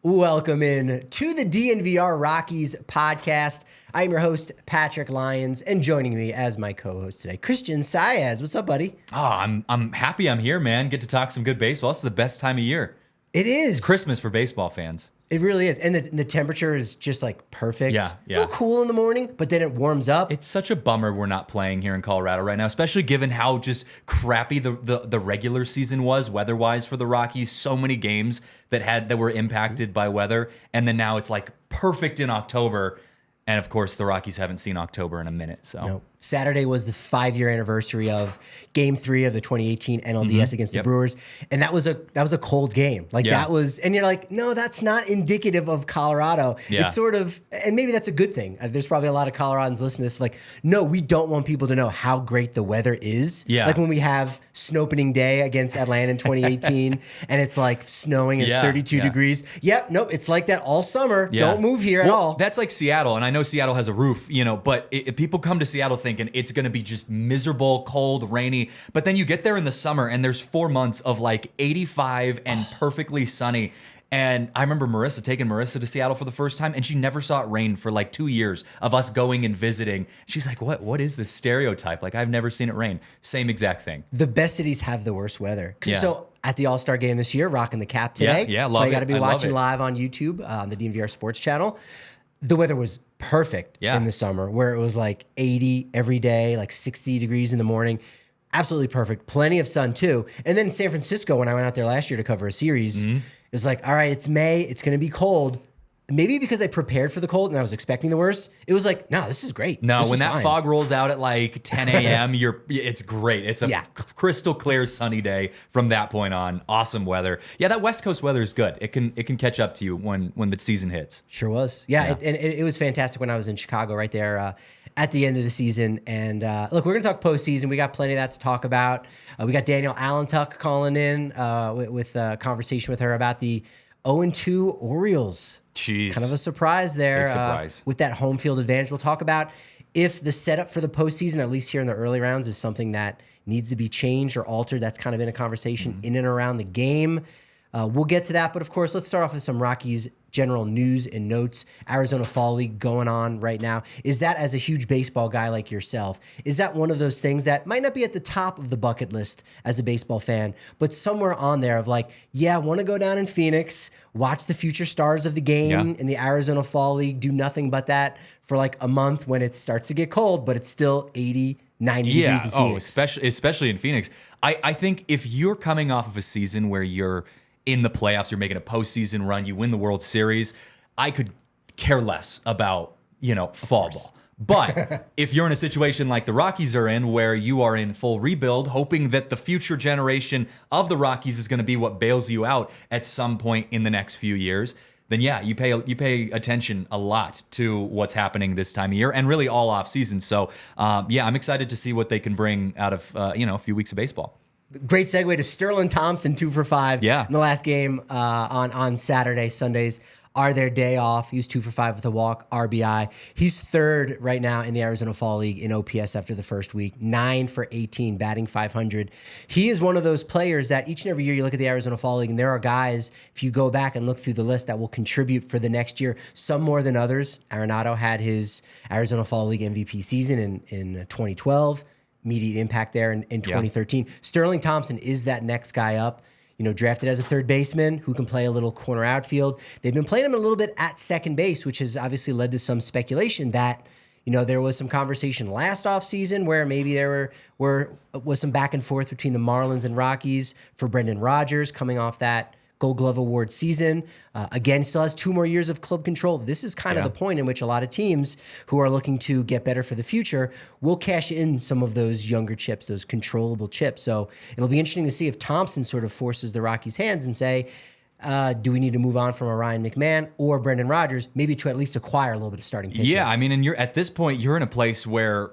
Welcome in to the DNVR Rockies podcast. I'm your host, Patrick Lyons, and joining me as my co-host today, Christian Saez. What's up, buddy? Oh, I'm happy I'm here, man. Get to talk some good baseball. This is the best time of year. It is. It's Christmas for baseball fans. It really is. And the temperature is just like perfect. Yeah. A little cool in the morning, but then it warms up. It's such a bummer we're not playing here in Colorado right now, especially given how just crappy the regular season was weather-wise for the Rockies. So many games that were impacted by weather, and then now it's like perfect in October. And of course, the Rockies haven't seen October in a minute. So no. Saturday was the 5-year anniversary of Game 3 of the 2018 NLDS against the Brewers, and that was a cold game. That was, and you're like, no, that's not indicative of Colorado. Yeah. It's sort of, and maybe that's a good thing. There's probably a lot of Coloradans listening to this, like, no, we don't want people to know how great the weather is. Yeah. Like when we have snow opening day against Atlanta in 2018, and it's like snowing, and it's 32 degrees. Yep, nope, it's like that all summer. Yeah. Don't move here at all. That's like Seattle, and I know Seattle has a roof, but if people come to Seattle thinking it's going to be just miserable, cold, rainy, but then you get there in the summer and there's 4 months of like 85 and perfectly sunny. And I remember taking Marissa to Seattle for the first time, and she never saw it rain for like 2 years of us going and visiting. She's like, what is this stereotype? Like, I've never seen it rain. Same exact thing. The best cities have the worst weather. Yeah. So at the All-Star game this year, rocking the cap today. Yeah, so love you got to be it. I love watching it. live on YouTube on the DNVR Sports channel. The weather was perfect in the summer, where it was like 80 every day, like 60 degrees in the morning. Absolutely perfect. Plenty of sun too. And then in San Francisco, when I went out there last year to cover a series, it was like, all right, it's May, it's going to be cold. Maybe because I prepared for the cold and I was expecting the worst, it was like, no, this is great. No, this when is that fine. fog rolls out at like 10 a.m., it's great. It's a crystal clear sunny day from that point on. Awesome weather. Yeah, that West Coast weather is good. It can catch up to you when the season hits. Sure was. Yeah. It was fantastic when I was in Chicago right there at the end of the season. And look, we're going to talk postseason. We got plenty of that to talk about. We got Danielle Allentuck calling in with a conversation with her about the 0-2 Orioles. Jeez. It's kind of a surprise there. Big surprise. With that home field advantage. We'll talk about if the setup for the postseason, at least here in the early rounds, is something that needs to be changed or altered. That's kind of been a conversation in and around the game. We'll get to that. But of course, let's start off with some Rockies general news and notes. Arizona Fall League going on right now. Is that, as a huge baseball guy like yourself, is that one of those things that might not be at the top of the bucket list as a baseball fan, but somewhere on there of like, yeah, I want to go down in Phoenix, watch the future stars of the game in the Arizona Fall League, do nothing but that for like a month when it starts to get cold, but it's still 80, 90 degrees in Phoenix. Especially in Phoenix. I think if you're coming off of a season where you're in the playoffs, you're making a postseason run, you win the World Series, I could care less about, fall ball. But if you're in a situation like the Rockies are in, where you are in full rebuild, hoping that the future generation of the Rockies is going to be what bails you out at some point in the next few years, then yeah, you pay attention a lot to what's happening this time of year and really all off season. So I'm excited to see what they can bring out of a few weeks of baseball. Great segue to Sterling Thompson, 2 for 5 in the last game on Saturday. Sundays are their day off. He was 2 for 5 with a walk, RBI. He's third right now in the Arizona Fall League in OPS after the first week, 9 for 18, batting .500. He is one of those players that each and every year you look at the Arizona Fall League, and there are guys, if you go back and look through the list, that will contribute for the next year, some more than others. Arenado had his Arizona Fall League MVP season in 2012. Immediate impact there in 2013. Sterling Thompson is that next guy up. Drafted as a third baseman who can play a little corner outfield. They've been playing him a little bit at second base, which has obviously led to some speculation that, there was some conversation last offseason where maybe there was some back and forth between the Marlins and Rockies for Brendan Rodgers coming off that Gold Glove Award season. Again, still has 2 more years of club control. This is kind of the point in which a lot of teams who are looking to get better for the future will cash in some of those younger chips, those controllable chips. So it'll be interesting to see if Thompson sort of forces the Rockies' hands and say, do we need to move on from a Ryan McMahon or Brendan Rodgers, maybe to at least acquire a little bit of starting pitching? Yeah, I mean, and you're at this point, you're in a place where,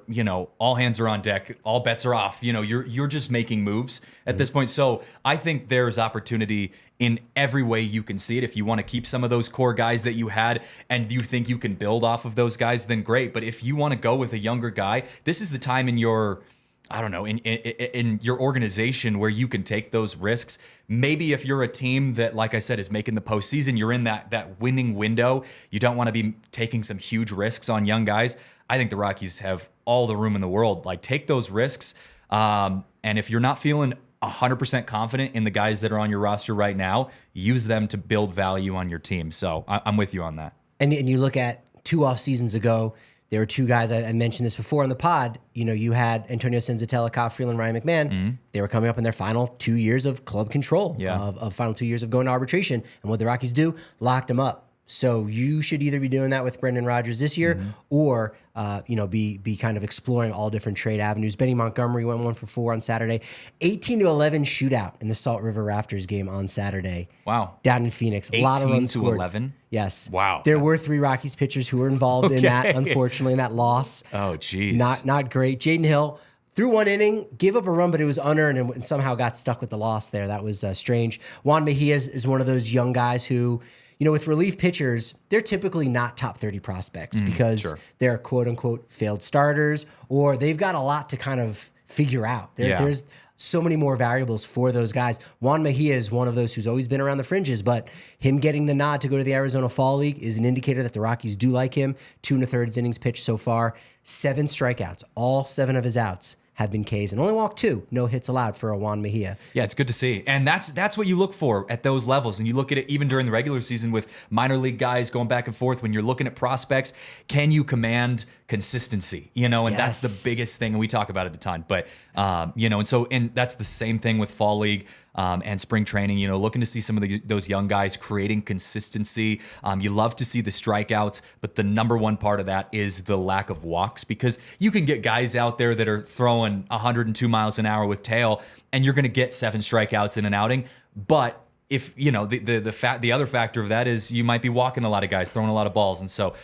all hands are on deck, all bets are off. You're just making moves at this point. So I think there's opportunity in every way you can see it. If you want to keep some of those core guys that you had and you think you can build off of those guys, then great. But if you want to go with a younger guy, this is the time in your, I don't know, in your organization where you can take those risks. Maybe if you're a team that, like I said, is making the postseason, you're in that winning window. You don't want to be taking some huge risks on young guys. I think the Rockies have all the room in the world. Like, take those risks. And if you're not feeling 100% confident in the guys that are on your roster right now, use them to build value on your team. So I'm with you on that. And you look at 2 off seasons ago, there were 2 guys, I mentioned this before on the pod, you had Antonio Senzatella, Kyle Freeland, Ryan McMahon. Mm-hmm. They were coming up in their final 2 years of club control, of final 2 years of going to arbitration. And what the Rockies do, locked them up. So you should either be doing that with Brendan Rodgers this year, or be kind of exploring all different trade avenues. Benny Montgomery went 1 for 4 on Saturday. 18-11 shootout in the Salt River Raptors game on Saturday. Wow. Down in Phoenix. A lot of runs scored. 18-11? Yes. Wow. There were 3 Rockies pitchers who were involved in that, unfortunately, in that loss. Oh, geez. Not great. Jaden Hill threw 1 inning, gave up a run, but it was unearned and somehow got stuck with the loss there. That was strange. Juan Mejia is one of those young guys who, with relief pitchers, they're typically not top 30 prospects because they're quote unquote failed starters, or they've got a lot to kind of figure out. There's so many more variables for those guys. Juan Mejia is one of those who's always been around the fringes, but him getting the nod to go to the Arizona Fall League is an indicator that the Rockies do like him. 2 1/3 innings pitched so far, 7 strikeouts. All 7 of his outs have been Ks, and only walked 2. No hits allowed for a Juan Mejia. Yeah, it's good to see. And that's what you look for at those levels. And you look at it even during the regular season with minor league guys going back and forth. When you're looking at prospects, can you command consistency? And that's the biggest thing. And we talk about it a ton. But, and that's the same thing with Fall League and spring training, looking to see some of those young guys creating consistency. You love to see the strikeouts, but the number one part of that is the lack of walks, because you can get guys out there that are throwing 102 miles an hour with tail, and you're going to get 7 strikeouts in an outing. But if the other factor of that is you might be walking a lot of guys, throwing a lot of balls, and so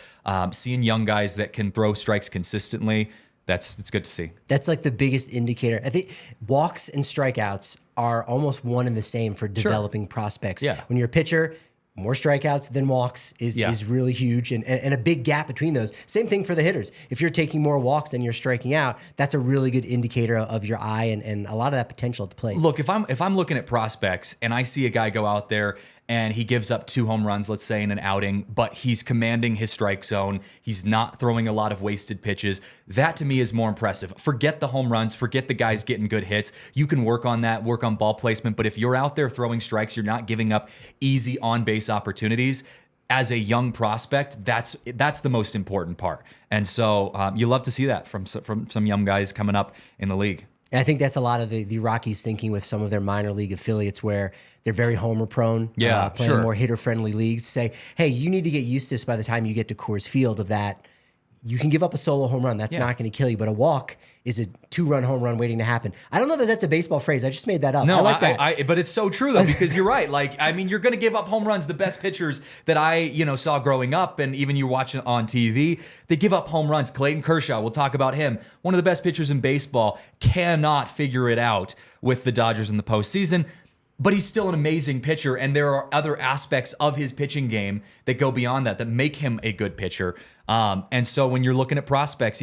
seeing young guys that can throw strikes consistently, it's good to see. That's like the biggest indicator. I think walks and strikeouts are almost one and the same for developing prospects. Yeah. When you're a pitcher, more strikeouts than walks is really huge, and a big gap between those. Same thing for the hitters. If you're taking more walks than you're striking out, that's a really good indicator of your eye and a lot of that potential at the plate. Look, if I'm looking at prospects and I see a guy go out there and he gives up 2 home runs, let's say, in an outing, but he's commanding his strike zone, he's not throwing a lot of wasted pitches, that to me is more impressive. Forget the home runs, forget the guys getting good hits. You can work on that, work on ball placement, but if you're out there throwing strikes, you're not giving up easy on-base opportunities. As a young prospect, that's the most important part. And so you love to see that from some young guys coming up in the league. And I think that's a lot of the Rockies thinking with some of their minor league affiliates where they're very homer prone, playing more hitter friendly leagues. Say, hey, you need to get used to this by the time you get to Coors Field, of that you can give up a solo home run. That's not going to kill you, but a walk is a 2-run home run waiting to happen. I don't know that that's a baseball phrase. I just made that up. No, I like that. But it's so true though, because you're right. You're going to give up home runs. The best pitchers that I, saw growing up, and even you watching on TV, they give up home runs. Clayton Kershaw, we'll talk about him. One of the best pitchers in baseball, cannot figure it out with the Dodgers in the postseason. But he's still an amazing pitcher, and there are other aspects of his pitching game that go beyond that make him a good pitcher. And so when you're looking at prospects,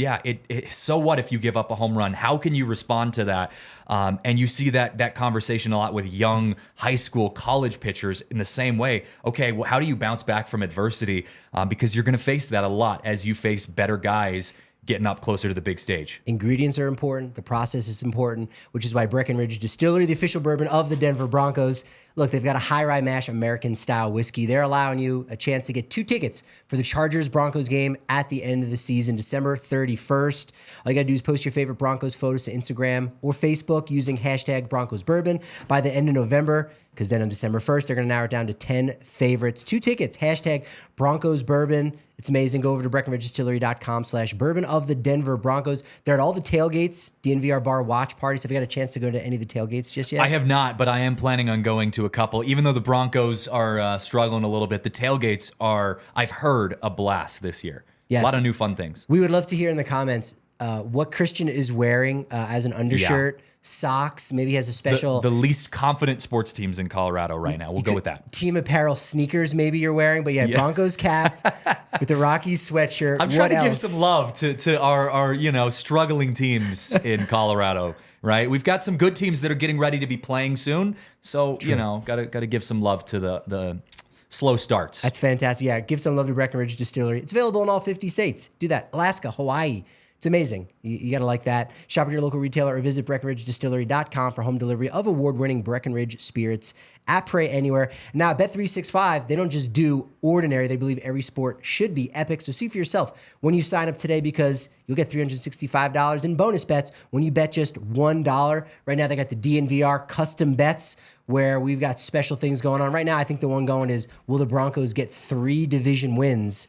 so what if you give up a home run? How can you respond to that? And you see that conversation a lot with young high school, college pitchers in the same way. Okay, well, how do you bounce back from adversity? Because you're going to face that a lot as you face better guys getting up closer to the big stage. Ingredients are important. The process is important, which is why Breckenridge Distillery, the official bourbon of the Denver Broncos, look, they've got a high rye mash American-style whiskey. They're allowing you a chance to get 2 tickets for the Chargers-Broncos game at the end of the season, December 31st. All you got to do is post your favorite Broncos photos to Instagram or Facebook using hashtag Broncos Bourbon by the end of November, because then on December 1st, they're going to narrow it down to 10 favorites. 2 tickets, hashtag Broncos Bourbon. It's amazing. Go over to BreckenridgeDistillery.com/bourbon of the Denver Broncos. They're at all the tailgates, DNVR bar watch parties. Have you got a chance to go to any of the tailgates just yet? I have not, but I am planning on going to to a couple. Even though the Broncos are struggling a little bit, the tailgates are, I've heard, a blast this year. Yes. A lot of new fun things. We would love to hear in the comments what Christian is wearing as an undershirt, socks. Maybe he has a special... The least confident sports teams in Colorado right now. We'll go with that. Team apparel sneakers maybe you're wearing, but Broncos cap with the Rockies sweatshirt. I'm trying to give some love to our struggling teams in Colorado. Right, we've got some good teams that are getting ready to be playing soon, so gotta give some love to the slow starts. That's fantastic. Yeah, give some love to Breckenridge Distillery. It's available in all 50 states. Do that. Alaska, Hawaii. It's amazing. You got to like that. Shop at your local retailer or visit BreckenridgeDistillery.com for home delivery of award-winning Breckenridge spirits at Pray Anywhere. Now, at Bet365, they don't just do ordinary. They believe every sport should be epic. So see for yourself when you sign up today, because you'll get $365 in bonus bets when you bet just $1. Right now, they got the DNVR custom bets where we've got special things going on. Right now, I think the one going is, will the Broncos get 3 division wins?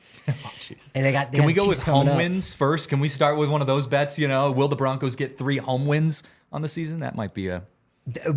And Can we go with home wins first? Can we start with one of those bets? Will the Broncos get 3 home wins on the season? That might be a...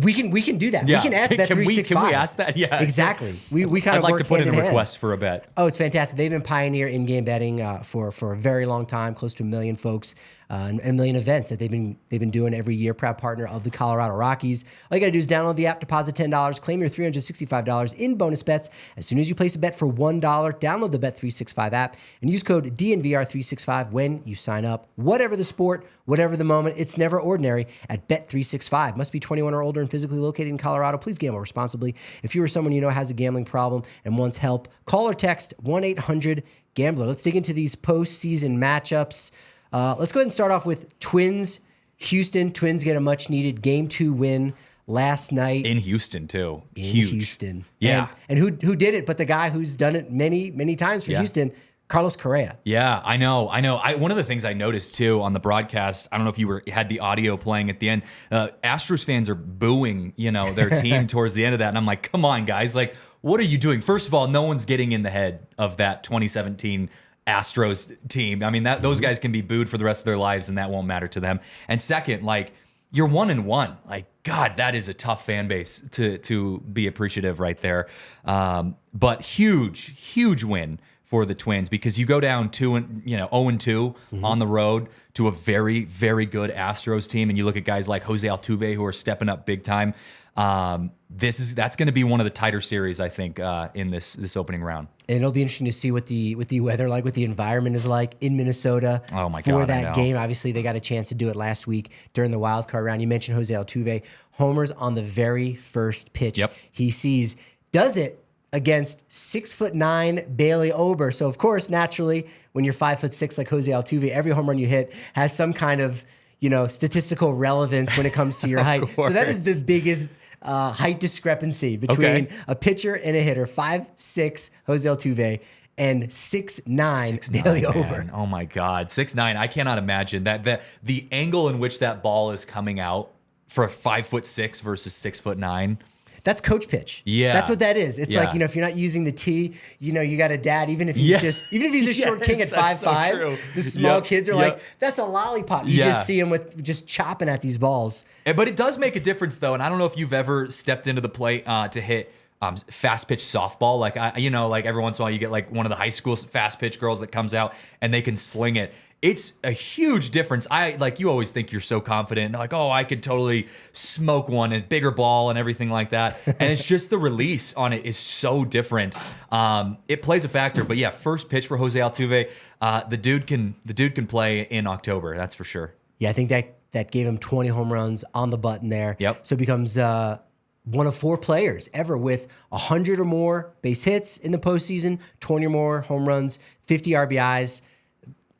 We can do that. Yeah. We can ask Bet365. Can we ask that? Yeah, exactly. We kind of I'd like to put in a request for a bet. Oh, it's fantastic. They've been pioneer in-game betting for a very long time, close to 1 million folks, and 1 million events that they've been doing every year. Proud partner of the Colorado Rockies. All you got to do is download the app, deposit $10, claim your $365 in bonus bets as soon as you place a bet for $1. Download the Bet365 app and use code DNVR365 when you sign up. Whatever the sport, whatever the moment, it's never ordinary at Bet365. Must be 21 or older and physically located in Colorado. Please gamble responsibly. If you or someone you know has a gambling problem and wants help, call or text 1-800-GAMBLER. Let's dig into these postseason matchups. Let's go ahead and start off with Twins. Houston. Twins get a much-needed Game 2 win last night. In Houston, too. Huge. Houston. Yeah. And who did it but the guy who's done it many, many times for Houston, Carlos Correa. Yeah, I know. One of the things I noticed, too, on the broadcast, I don't know if you had the audio playing at the end, Astros fans are booing, their team towards the end of that. And I'm like, come on, guys. Like, what are you doing? First of all, no one's getting in the head of that 2017 Astros team. I mean, those guys can be booed for the rest of their lives, and that won't matter to them. And second, like, you're 1-1. Like, God, that is a tough fan base to be appreciative right there. But huge win for the Twins, because you go down 0-2 on the road to a very, very good Astros team, and you look at guys like Jose Altuve who are stepping up big time. That's going to be one of the tighter series, I think, in this opening round. And it'll be interesting to see what the weather like, what the environment is like in Minnesota for that game. Obviously, they got a chance to do it last week during the wild card round. You mentioned Jose Altuve, homers on the very first pitch he sees. Does it against 6'9" Bailey Ober. So of course, naturally, when you're 5'6" like Jose Altuve, every home run you hit has some kind of statistical relevance when it comes to your height. So that is the biggest height discrepancy between a pitcher and a hitter. 5'6" Jose Altuve and 6'9" Bailey Ober. Oh my God, 6'9". I cannot imagine that the angle in which that ball is coming out for a 5'6" versus 6'9". That's coach pitch. Yeah, that's what that is. It's like, if you're not using the T, you got a dad. Even if he's a short king at 5'5", the small kids are like, that's a lollipop. You just see him with just chopping at these balls. But it does make a difference, though. And I don't know if you've ever stepped into the plate to hit fast pitch softball. Like like every once in a while you get like one of the high school fast pitch girls that comes out and they can sling it. It's a huge difference. You always think you're so confident, like, oh, I could totally smoke one, a bigger ball and everything like that. And it's just the release on it is so different. It plays a factor, but yeah, first pitch for Jose Altuve, the dude can play in October, that's for sure. Yeah, I think that gave him 20 home runs on the button there. Yep. So it becomes one of 4 players ever with 100 or more base hits in the postseason, 20 or more home runs, 50 RBIs.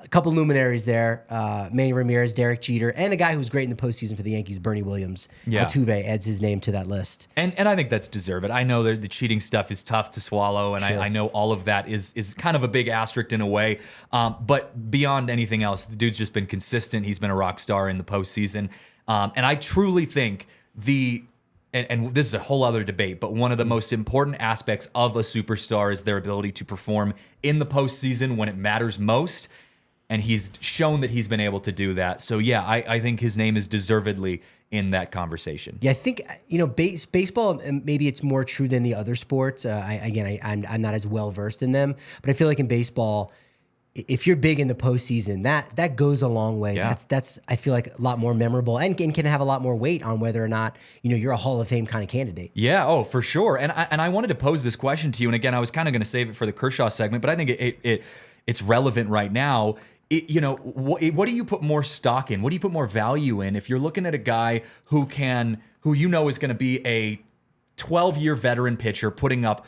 A couple luminaries there, Manny Ramirez, Derek Jeter, and a guy who was great in the postseason for the Yankees, Bernie Williams. Altuve adds his name to that list. And I think that's deserved. I know that the cheating stuff is tough to swallow, and I know all of that is kind of a big asterisk in a way. But beyond anything else, the dude's just been consistent. He's been a rock star in the postseason. And I truly think and this is a whole other debate, but one of the most important aspects of a superstar is their ability to perform in the postseason when it matters most. and he's shown that he's been able to do that. So yeah, I think his name is deservedly in that conversation. Yeah, I think baseball, maybe it's more true than the other sports. I'm not as well versed in them, but I feel like in baseball, if you're big in the postseason, that goes a long way. Yeah. That's I feel like a lot more memorable and can have a lot more weight on whether or not you're a Hall of Fame kind of candidate. Yeah, oh for sure. And I wanted to pose this question to you, and again, I was kind of going to save it for the Kershaw segment, but I think it's relevant right now. What do you put more stock in? What do you put more value in if you're looking at a guy who is going to be a 12-year veteran pitcher putting up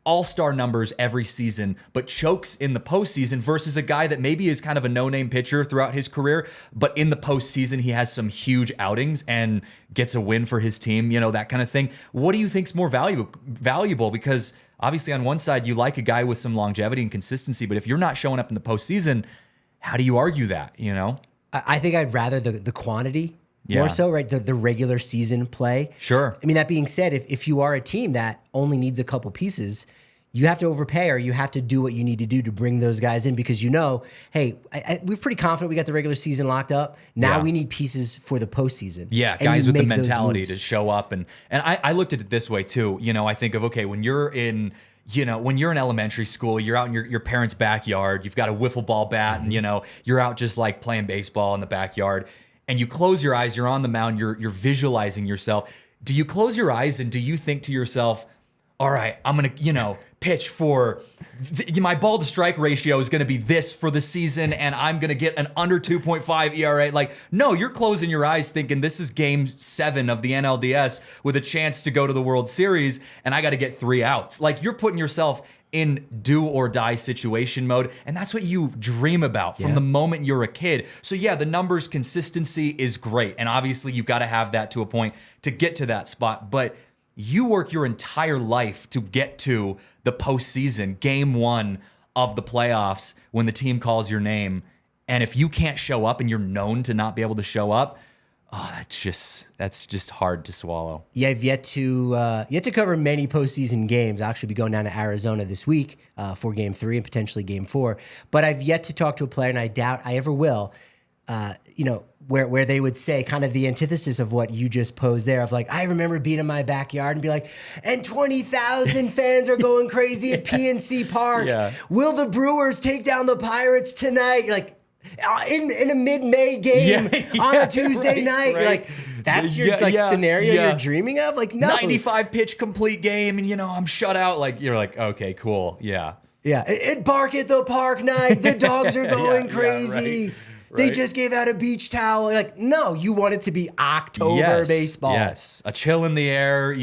all-star numbers every season, but chokes in the postseason versus a guy that maybe is kind of a no-name pitcher throughout his career, but in the postseason he has some huge outings and gets a win for his team, that kind of thing. What do you think's more valuable? Because obviously on one side you like a guy with some longevity and consistency, but if you're not showing up in the postseason, how do you argue that, I think I'd rather the quantity Yeah. more so, right? The regular season play. Sure. I mean, that being said, if you are a team that only needs a couple pieces, you have to overpay or you have to do what you need to do to bring those guys in because hey, we're pretty confident we got the regular season locked up. Now we need pieces for the postseason. Yeah, and guys with the make those mentality moves. to show up. And I looked at it this way too. I think of, okay, when you're in elementary school, you're out in your parents' backyard, you've got a wiffle ball bat, and you're out just like playing baseball in the backyard, and you close your eyes, you're on the mound, you're visualizing yourself. Do you close your eyes and do you think to yourself, all right, I'm gonna pitch for my ball to strike ratio is gonna be this for the season, and I'm gonna get an under 2.5 ERA? Like, no, you're closing your eyes thinking this is game 7 of the NLDS with a chance to go to the World Series, and I got to get 3 outs. Like, you're putting yourself in do or die situation mode, and that's what you dream about from the moment you're a kid. So yeah, the numbers consistency is great, and obviously you've got to have that to a point to get to that spot, but you work your entire life to get to the postseason, game 1 of the playoffs when the team calls your name. And if you can't show up and you're known to not be able to show up, that's just hard to swallow. Yeah, I've yet to cover many postseason games. I'll actually be going down to Arizona this week for game 3 and potentially game 4. But I've yet to talk to a player, and I doubt I ever will, where they would say kind of the antithesis of what you just posed there of like, I remember being in my backyard and be like, and 20,000 fans are going crazy at PNC Park. Yeah. Will the Brewers take down the Pirates tonight? You're like, in a mid-May game on a Tuesday night. Right. Like, that's your scenario you're dreaming of? Like, no. 95 pitch complete game, and I'm shut out. Like, you're like, okay, cool. Yeah. Yeah. It Bark at the Park night. The dogs are going crazy. Right. They just gave out a beach towel. Like, no, you want it to be October baseball. Yes, a chill in the air.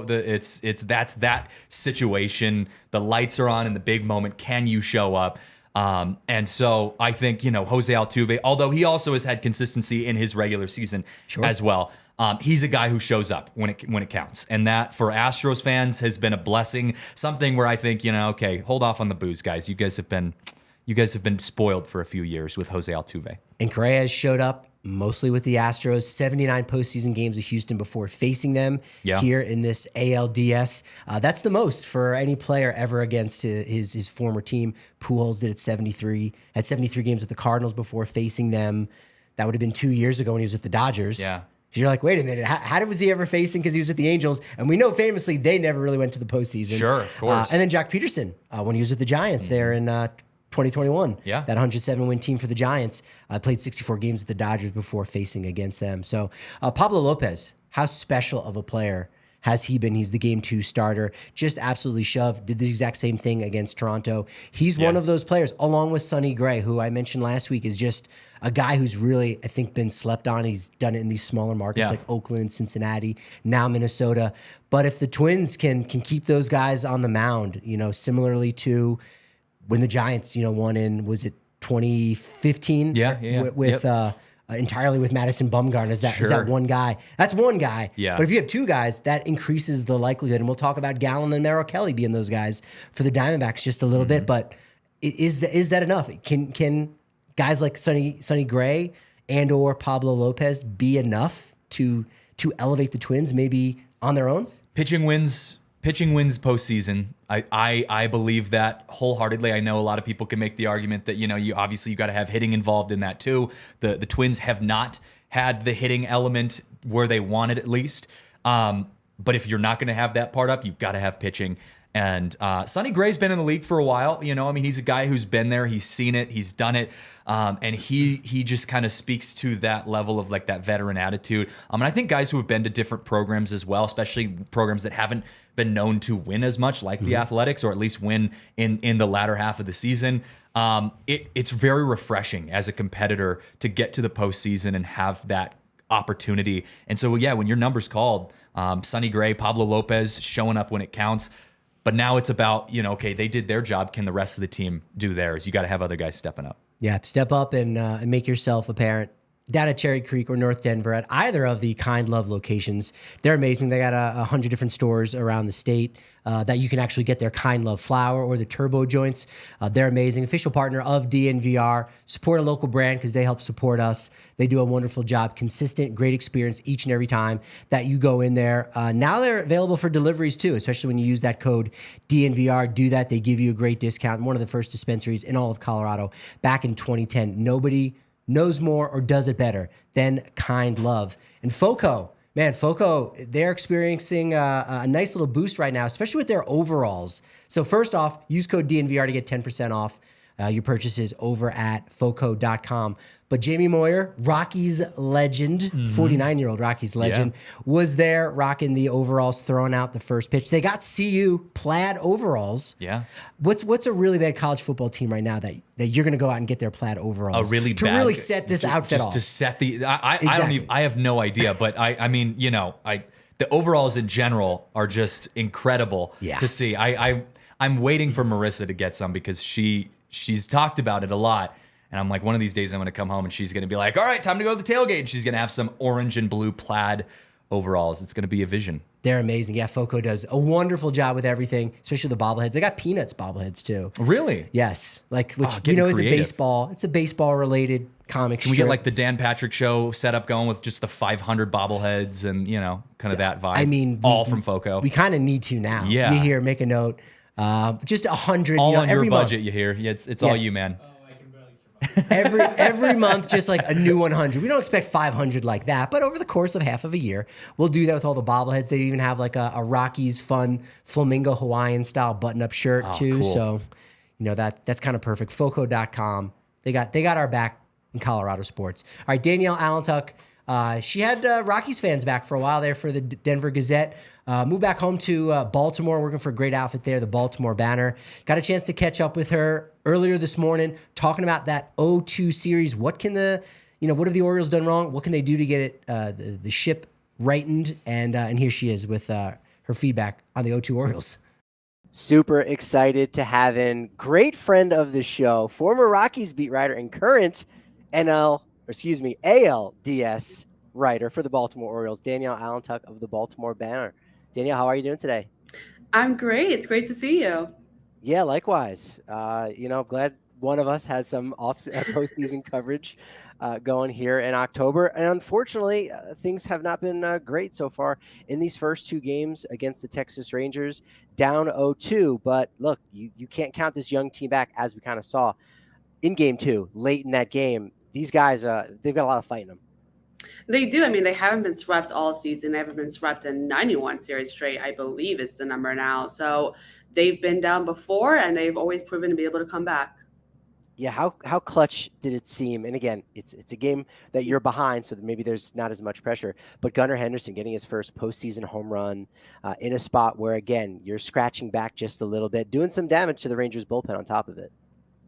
That's that situation. The lights are on in the big moment. Can you show up? And so I think Jose Altuve, although he also has had consistency in his regular season as well. He's a guy who shows up when it counts, and that for Astros fans has been a blessing. Something where I think okay, hold off on the booze, guys. You guys have been spoiled for a few years with Jose Altuve. And Correa showed up mostly with the Astros, 79 postseason games with Houston before facing them here in this ALDS. That's the most for any player ever against his former team. Pujols did it 73, had 73 games with the Cardinals before facing them. That would have been 2 years ago when he was with the Dodgers. Yeah. You're like, wait a minute, how was he ever facing? Because he was with the Angels, and we know famously they never really went to the postseason. Sure, of course. And then Jack Peterson, when he was with the Giants there in 2021. Yeah. That 107-win team for the Giants. Played 64 games with the Dodgers before facing against them. So Pablo Lopez, how special of a player has he been? He's the game 2 starter. Just absolutely shoved. Did the exact same thing against Toronto. He's one of those players, along with Sonny Gray, who I mentioned last week, is just a guy who's really, I think, been slept on. He's done it in these smaller markets like Oakland, Cincinnati, now Minnesota. But if the Twins can keep those guys on the mound, similarly to when the Giants, won in, was it 2015? With entirely with Madison Bumgarner. Is that one guy? That's one guy. Yeah. But if you have 2 guys, that increases the likelihood. And we'll talk about Gallen and Merrill Kelly being those guys for the Diamondbacks just a little bit. But is that enough? Can guys like Sonny Gray and or Pablo Lopez be enough to elevate the Twins maybe on their own? Pitching wins pitching wins postseason. I believe that wholeheartedly. I know a lot of people can make the argument that, you got to have hitting involved in that too. The Twins have not had the hitting element where they wanted, at least. But if you're not going to have that part up, you've got to have pitching. And Sonny Gray's been in the league for a while. He's a guy who's been there. He's seen it. He's done it. And he just kind of speaks to that level of like that veteran attitude. And I think guys who have been to different programs as well, especially programs that haven't been known to win as much, like the Athletics, or at least win in the latter half of the season. It's very refreshing as a competitor to get to the postseason and have that opportunity. And so, yeah, when your number's called, Sonny Gray, Pablo Lopez showing up when it counts. But now it's about, okay, they did their job. Can the rest of the team do theirs? You got to have other guys stepping up. Yeah, step up and make yourself apparent. Down at Cherry Creek or North Denver at either of the Kind Love locations. They're amazing. They got 100 different stores around the state that you can actually get their Kind Love flour or the turbo joints. They're amazing. Official partner of DNVR. Support a local brand because they help support us. They do a wonderful job. Consistent, great experience each and every time that you go in there. Now they're available for deliveries too, especially when you use that code DNVR. Do that. They give you a great discount. One of the first dispensaries in all of Colorado back in 2010. Nobody knows more or does it better than Kind Love. And FOCO, they're experiencing a nice little boost right now, especially with their overalls. So first off, use code DNVR to get 10% off your purchases over at foco.com. But Jamie Moyer, Rockies legend, 49-year-old Rockies legend, was there rocking the overalls, throwing out the first pitch. They got CU plaid overalls. Yeah. What's a really bad college football team right now that you're going to go out and get their plaid overalls? Really set this outfit off. To set the I have no idea, but the overalls in general are just incredible to see. I'm waiting for Marissa to get some because she's talked about it a lot. And I'm like, one of these days I'm going to come home and she's going to be like, all right, time to go to the tailgate. And she's going to have some orange and blue plaid overalls. It's going to be a vision. They're amazing. Yeah, FOCO does a wonderful job with everything, especially the bobbleheads. They got Peanuts bobbleheads too. Really? Yes. Which is creative. a baseball. It's a baseball related comic Can we get like the Dan Patrick show set up going with just the 500 bobbleheads and, kind of that vibe? I mean, all from FOCO. We kind of need to now. Yeah. You hear, make a note. Just 100. All on every your budget, month. you hear. Yeah, it's all you, man. every month, just like a new 100. We don't expect 500 like that, but over the course of half of a year, we'll do that with all the bobbleheads. They even have like a Rockies fun flamingo Hawaiian style button-up shirt too. Cool. So, that's kind of perfect. Foco.com. They got our back in Colorado sports. All right, Danielle Allentuck. She had Rockies fans back for a while there for the Denver Gazette. Moved back home to Baltimore, working for a great outfit there, the Baltimore Banner. Got a chance to catch up with her earlier this morning, talking about that 0-2 series. What can what have the Orioles done wrong? What can they do to get it the ship rightened? And here she is with her feedback on the 0-2 Orioles. Super excited to have in great friend of the show, former Rockies beat writer and current ALDS writer for the Baltimore Orioles, Danielle Allentuck of the Baltimore Banner. Danielle, how are you doing today? I'm great. It's great to see you. Yeah, likewise. Glad one of us has some postseason coverage going here in October. And unfortunately, things have not been great so far in these first two games against the Texas Rangers, down 0-2. But look, you can't count this young team back, as we kind of saw in game two, late in that game. These guys, they've got a lot of fight in them. They do. I mean, they haven't been swept all season. They haven't been swept in 91 series straight, I believe is the number now. So they've been down before, and they've always proven to be able to come back. Yeah, how clutch did it seem? And again, it's a game that you're behind, so that maybe there's not as much pressure. But Gunnar Henderson getting his first postseason home run in a spot where, again, you're scratching back just a little bit, doing some damage to the Rangers bullpen on top of it.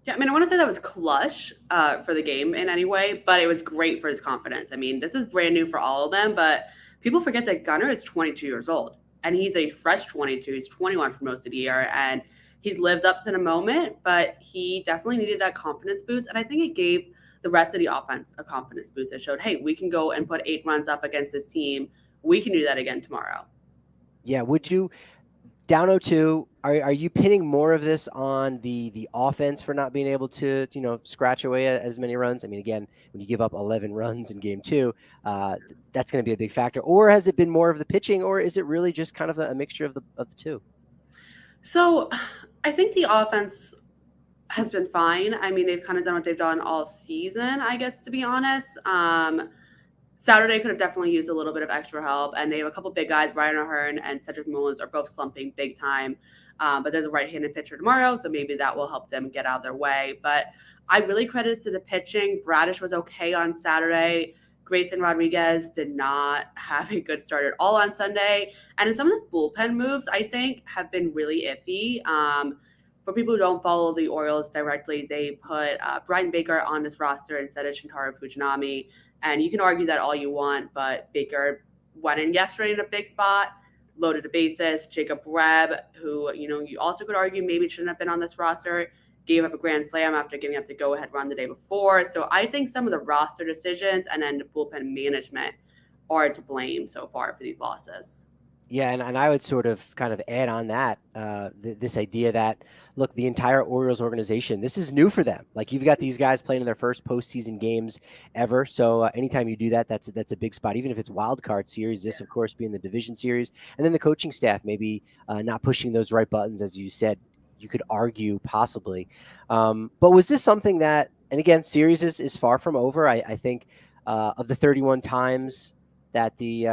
Yeah, I mean, I want to say that was clutch for the game in any way, but it was great for his confidence. I mean, this is brand new for all of them, but people forget that Gunnar is 22 years old, and he's a fresh 22. He's 21 for most of the year, and he's lived up to the moment, but he definitely needed that confidence boost, and I think it gave the rest of the offense a confidence boost. It showed, hey, we can go and put 8 runs up against this team. We can do that again tomorrow. Yeah, would you Down 0-2. Are you pinning more of this on the offense for not being able to, scratch away as many runs? I mean, again, when you give up 11 runs in game 2, that's going to be a big factor. Or has it been more of the pitching, or is it really just kind of a mixture of the two? So I think the offense has been fine. I mean, they've kind of done what they've done all season, I guess, to be honest. Saturday could have definitely used a little bit of extra help, and they have a couple big guys. Ryan O'Hearn and Cedric Mullins are both slumping big time, but there's a right-handed pitcher tomorrow, so maybe that will help them get out of their way. But I really credit to the pitching. Bradish was okay on Saturday. Grayson Rodriguez did not have a good start at all on Sunday, and in some of the bullpen moves, I think, have been really iffy. For people who don't follow the Orioles directly, they put Brian Baker on this roster instead of Shintaro Fujinami. And you can argue that all you want, but Baker went in yesterday in a big spot, loaded the bases. Jacob Rebb, who, you also could argue maybe shouldn't have been on this roster, gave up a grand slam after giving up the go-ahead run the day before. So I think some of the roster decisions and then the bullpen management are to blame so far for these losses. Yeah, and I would sort of kind of add on that, this idea that, look, the entire Orioles organization, this is new for them. Like, you've got these guys playing in their first postseason games ever. So anytime you do that, that's a big spot, even if it's wild card series, this, of course, being the division series. And then the coaching staff maybe not pushing those right buttons, as you said, you could argue possibly. But was this something that, and again, series is far from over. I think of the 31 times that the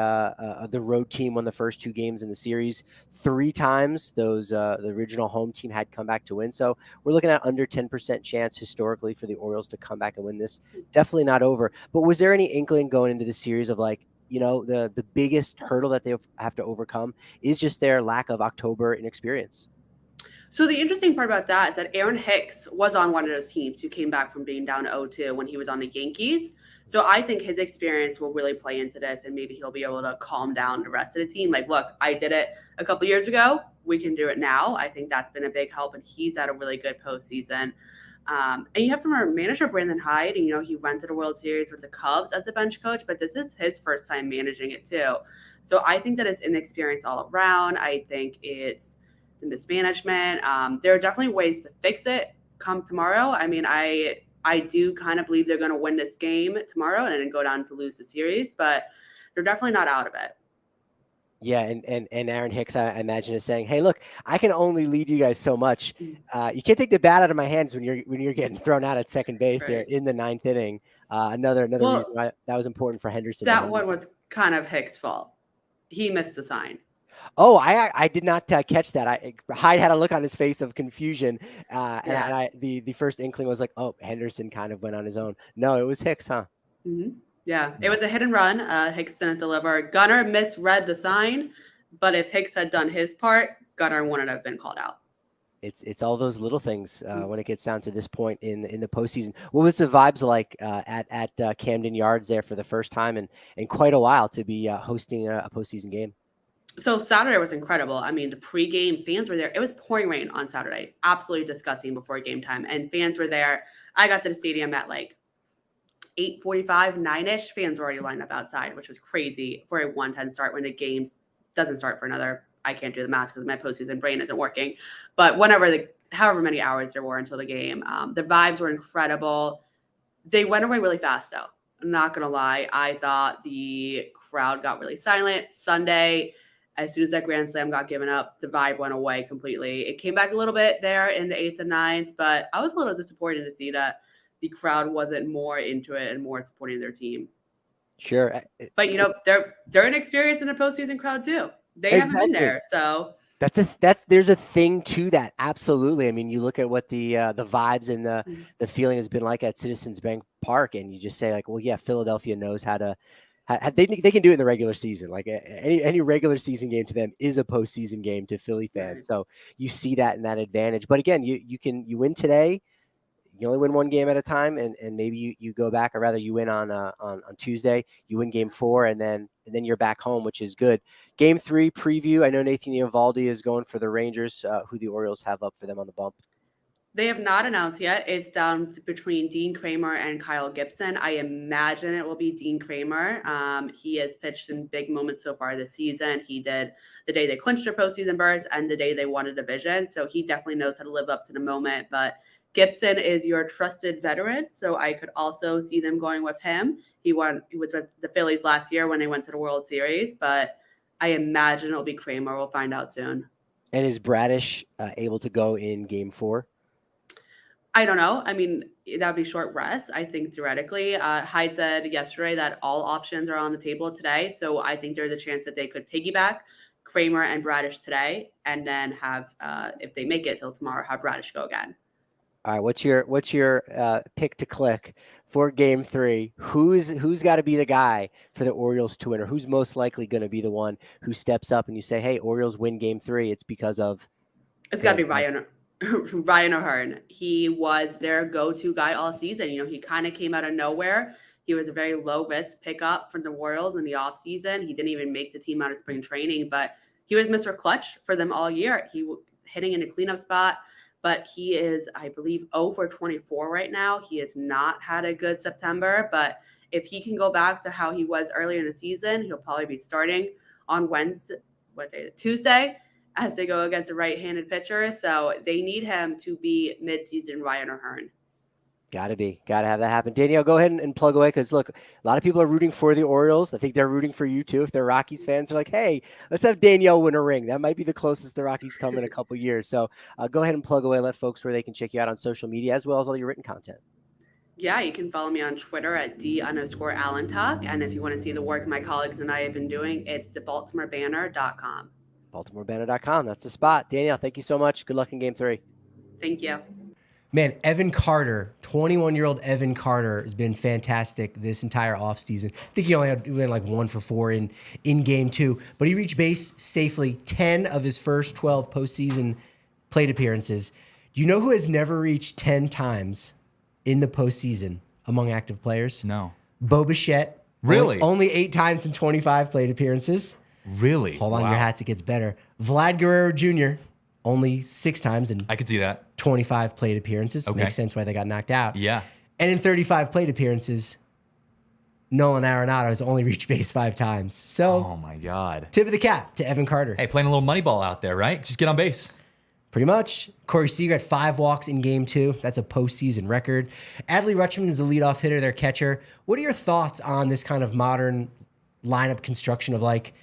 road team won the first 2 games in the series, 3 times the original home team had come back to win. So we're looking at under 10% chance historically for the Orioles to come back and win this. Definitely not over. But was there any inkling going into the series of, like, the biggest hurdle that they have to overcome is just their lack of October inexperience? So the interesting part about that is that Aaron Hicks was on one of those teams who came back from being down 0-2 when he was on the Yankees. So I think his experience will really play into this, and maybe he'll be able to calm down the rest of the team. Like, look, I did it a couple years ago. We can do it now. I think that's been a big help, and he's had a really good postseason. And you have to remember, manager Brandon Hyde, and, he went to the World Series with the Cubs as a bench coach, but this is his first time managing it too. So I think that it's inexperience all around. I think it's the mismanagement. There are definitely ways to fix it come tomorrow. I mean, I do kind of believe they're going to win this game tomorrow and then go down to lose the series, but they're definitely not out of it. Yeah, and Aaron Hicks, I imagine, is saying, "Hey, look, I can only lead you guys so much. You can't take the bat out of my hands when you're getting thrown out at second base Right. there in the 9th inning." Another reason why that was important for Henderson. That one was kind of Hicks' fault. He missed the sign. Oh, I did not catch that. Hyde had a look on his face of confusion, and the first inkling was like, "Oh, Henderson kind of went on his own." No, it was Hicks, huh? Mm-hmm. Yeah, it was a hit and run. Hicks didn't deliver. Gunnar misread the sign, but if Hicks had done his part, Gunnar wouldn't have been called out. It's all those little things when it gets down to this point in the postseason. What was the vibes like at Camden Yards there for the first time in quite a while to be hosting a postseason game? So Saturday was incredible. I mean, the pregame fans were there. It was pouring rain on Saturday. Absolutely disgusting before game time. And fans were there. I got to the stadium at like 8:45, 9-ish. Fans were already lined up outside, which was crazy for a 1:10 start when the game doesn't start for another. I can't do the math because my postseason brain isn't working. But however many hours there were until the game, the vibes were incredible. They went away really fast, though. I'm not going to lie. I thought the crowd got really silent. Sunday, as soon as that grand slam got given up, the vibe went away completely. It came back a little bit there in the 8s and 9s, but I was a little disappointed to see that the crowd wasn't more into it and more supporting their team. Sure. But, they're inexperienced in a postseason crowd too. They haven't been there, so there's a thing to that. Absolutely. I mean, you look at what the vibes and the feeling has been like at Citizens Bank Park, and you just say, like, well, yeah, Philadelphia knows how to. They can do it in the regular season. Like any regular season game to them is a postseason game to Philly fans. Right. So you see that and that advantage. But again, you win today. You only win one game at a time, and maybe you go back, or rather you win on Tuesday. You win game 4, and then you're back home, which is good. Game 3 preview. I know Nathan Eovaldi is going for the Rangers. Who the Orioles have up for them on the bump? They have not announced yet. It's down between Dean Kramer and Kyle Gibson. I imagine it will be Dean Kramer. He has pitched in big moments so far this season. He did the day they clinched their postseason berths and the day they won a division. So he definitely knows how to live up to the moment. But Gibson is your trusted veteran, so I could also see them going with him. He was with the Phillies last year when they went to the World Series, but I imagine it'll be Kramer. We'll find out soon. And is Bradish able to go in Game 4? I don't know. I mean, that would be short rest, I think, theoretically. Hyde said yesterday that all options are on the table today. So I think there's a chance that they could piggyback Kramer and Bradish today and then have, if they make it till tomorrow, have Bradish go again. All right, what's your pick to click for Game 3? Who's got to be the guy for the Orioles to win, or who's most likely going to be the one who steps up and you say, hey, Orioles win Game 3, it's because of... It's got to be Ryan O'Hearn. He was their go-to guy all season. You know, he kind of came out of nowhere. He was a very low-risk pickup from the Orioles in the offseason. He didn't even make the team out of spring training, but he was Mr. Clutch for them all year. He hitting in a cleanup spot, but he is, I believe, 0 for 24 right now. He has not had a good September, but if he can go back to how he was earlier in the season, he'll probably be starting on Tuesday, as they go against a right-handed pitcher. So they need him to be mid-season Ryan O'Hearn. Got to have that happen. Danielle, go ahead and plug away, because look, a lot of people are rooting for the Orioles. I think they're rooting for you too. If they're Rockies fans, they're like, hey, let's have Danielle win a ring. That might be the closest the Rockies come in a couple years. So go ahead and plug away. Let folks where they can check you out on social media, as well as all your written content. Yeah, you can follow me on Twitter at @D_Allentuck. And if you want to see the work my colleagues and I have been doing, it's thebaltimorebanner.com. BaltimoreBanner.com. That's the spot. Danielle, thank you so much. Good luck in Game 3. Thank you. Man, Evan Carter, 21-year-old Evan Carter has been fantastic this entire offseason. I think he went like 1 for 4 in Game 2, but he reached base safely 10 of his first 12 postseason plate appearances. Do you know who has never reached 10 times in the postseason among active players? No. Bo Bichette. Really? Only 8 times in 25 plate appearances. Really? Hold on your hats, it gets better. Vlad Guerrero Jr., only 6 times in I could see that. 25 plate appearances. Okay. Makes sense why they got knocked out. Yeah. And in 35 plate appearances, Nolan Arenado has only reached base 5 times. So, oh my God. Tip of the cap to Evan Carter. Hey, playing a little money ball out there, right? Just get on base. Pretty much. Corey Seager had 5 walks in Game 2. That's a postseason record. Adley Rutschman is the leadoff hitter, their catcher. What are your thoughts on this kind of modern lineup construction of like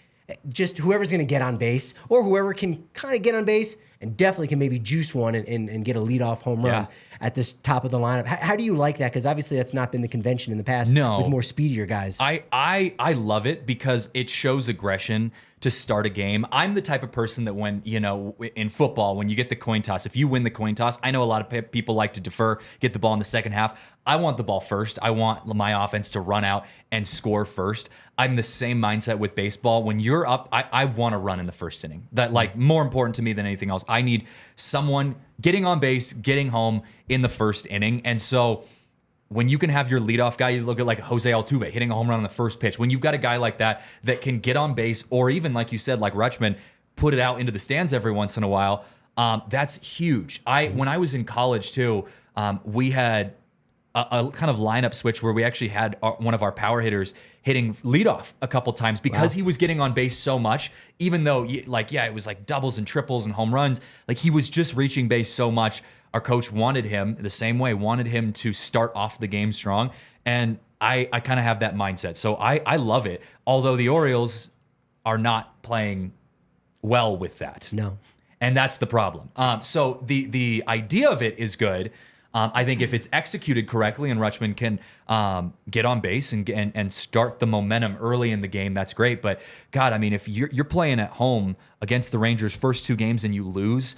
just whoever's going to get on base, or whoever can kind of get on base and definitely can maybe juice one and get a leadoff home run at this top of the lineup? How do you like that? Because obviously that's not been the convention in the past with more speedier guys. I love it because it shows aggression to start a game. I'm the type of person that when, in football, when you get the coin toss, if you win the coin toss, I know a lot of people like to defer, get the ball in the second half. I want the ball first. I want my offense to run out and score first. I'm the same mindset with baseball. When you're up, I want to run in the first inning. That more important to me than anything else. I need someone getting on base, getting home in the first inning. And so when you can have your leadoff guy, you look at like Jose Altuve hitting a home run on the first pitch. When you've got a guy like that can get on base, or even like you said, like Rutschman, put it out into the stands every once in a while, that's huge. When I was in college too, we had a kind of lineup switch where we actually had one of our power hitters hitting leadoff a couple times because he was getting on base so much, even though it was like doubles and triples and home runs. Like he was just reaching base so much. Our coach wanted him to start off the game strong. And I kind of have that mindset. So I love it. Although the Orioles are not playing well with that. No. And that's the problem. So the idea of it is good. I think if it's executed correctly and Rutschman can get on base and start the momentum early in the game, that's great. But God, I mean, if you're playing at home against the Rangers first 2 games and you lose,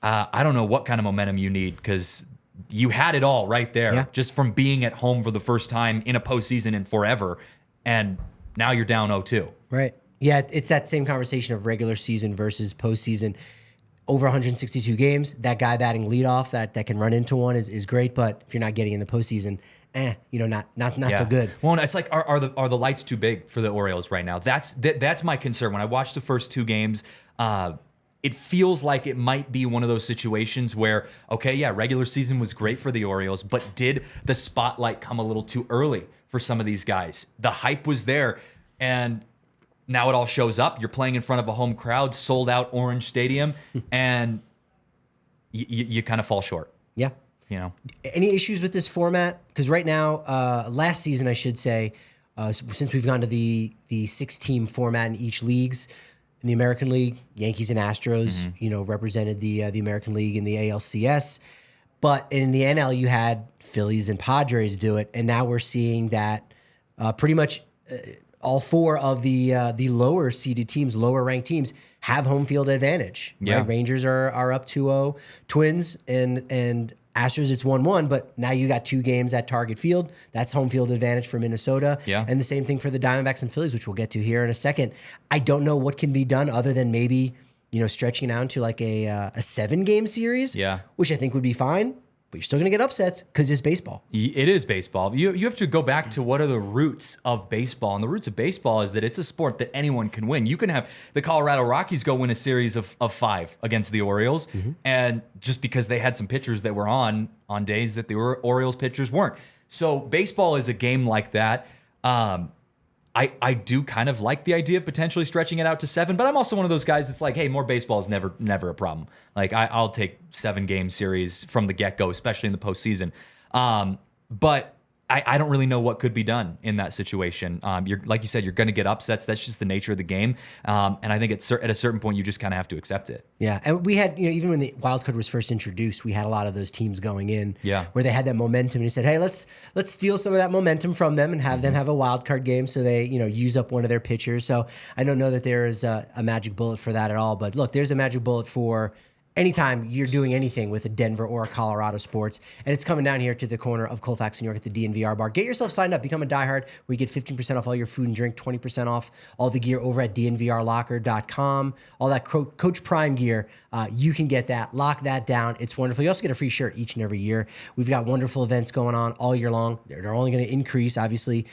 I don't know what kind of momentum you need, because you had it all right there just from being at home for the first time in a postseason in forever, and now you're down 0-2. Right. Yeah, it's that same conversation of regular season versus postseason. Over 162 games, that guy batting leadoff that can run into one is great, but if you're not getting in the postseason, not so good. Well, it's like are the lights too big for the Orioles right now? That's my concern. When I watched the first 2 games, it feels like it might be one of those situations where, okay, yeah, regular season was great for the Orioles, but did the spotlight come a little too early for some of these guys? The hype was there, and now it all shows up. You're playing in front of a home crowd, sold out Orange Stadium, and you kind of fall short. Yeah. You know, any issues with this format? Because right now, last season, I should say, since we've gone to the 6-team format in each leagues, in the American League, Yankees and Astros, represented the American League in the ALCS. But in the NL, you had Phillies and Padres do it, and now we're seeing that pretty much all 4 of the lower seeded teams, lower ranked teams, have home field advantage. Yeah, right? Rangers are up 2-0, Twins and Astros, it's 1-1, but now you got 2 games at Target Field. That's home field advantage for Minnesota. Yeah. And the same thing for the Diamondbacks and Phillies, which we'll get to here in a second. I don't know what can be done other than maybe, stretching it out to like a 7-game series, which I think would be fine. But you're still going to get upsets because it's baseball. It is baseball. You have to go back to what are the roots of baseball. And the roots of baseball is that it's a sport that anyone can win. You can have the Colorado Rockies go win a series of 5 against the Orioles. And just because they had some pitchers that were on days that the Orioles pitchers weren't. So baseball is a game like that. I do kind of like the idea of potentially stretching it out to 7, but I'm also one of those guys that's like, hey, more baseball is never a problem. Like I'll take 7-game series from the get-go, especially in the postseason. But I don't really know what could be done in that situation. You're like you said, you're going to get upsets. That's just the nature of the game. And I think at a certain point, you just kind of have to accept it. Yeah, and we had, even when the wild card was first introduced, we had a lot of those teams going in where they had that momentum, and he said, hey, let's steal some of that momentum from them and have them have a wild card game so they, use up one of their pitchers. So I don't know that there is a magic bullet for that at all. But look, there's a magic bullet for anytime you're doing anything with a Denver or a Colorado sports, and it's coming down here to the corner of Colfax, New York at the DNVR bar. Get yourself signed up, become a diehard, where you get 15% off all your food and drink, 20% off all the gear over at DNVRlocker.com. All that Coach Prime gear, you can get that. Lock that down. It's wonderful. You also get a free shirt each and every year. We've got wonderful events going on all year long. They're only going to increase, obviously,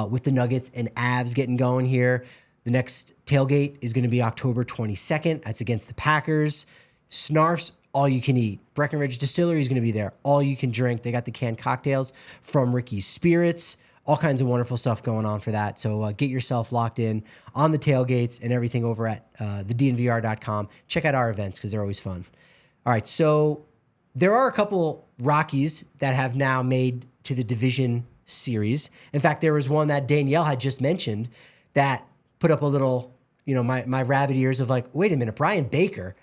with the Nuggets and Avs getting going here. The next tailgate is going to be October 22nd. That's against the Packers. Snarfs, all you can eat. Breckenridge Distillery is going to be there. All you can drink. They got the canned cocktails from Ricky's Spirits. All kinds of wonderful stuff going on for that. So get yourself locked in on the tailgates and everything over at thednvr.com. Check out our events because they're always fun. All right, so there are a couple Rockies that have now made to the division series. In fact, there was one that Danielle had just mentioned that put up a little, my rabbit ears of like, wait a minute, Brian Baker.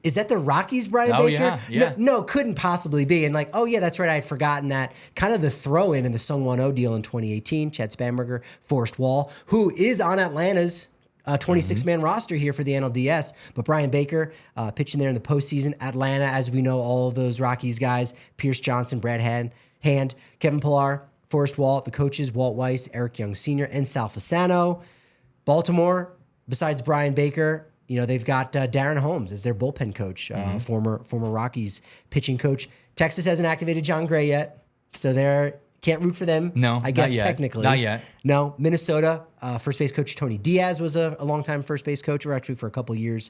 Is that the Rockies, Brian Baker? Yeah. No, couldn't possibly be. And like, oh yeah, that's right. I had forgotten that. Kind of the throw-in the Sung 1-0 deal in 2018. Chad Spanberger, Forrest Wall, who is on Atlanta's 26-man roster here for the NLDS. But Brian Baker pitching there in the postseason. Atlanta, as we know, all of those Rockies guys, Pierce Johnson, Brad Hand, Kevin Pillar, Forrest Wall, the coaches, Walt Weiss, Eric Young Sr., and Sal Fasano. Baltimore, besides Brian Baker, they've got Darren Holmes as their bullpen coach, former Rockies pitching coach. Texas hasn't activated John Gray yet, so they can't root for them. No, I guess technically. Not yet. No, Minnesota, first base coach Tony Diaz was a longtime first base coach, or actually for a couple years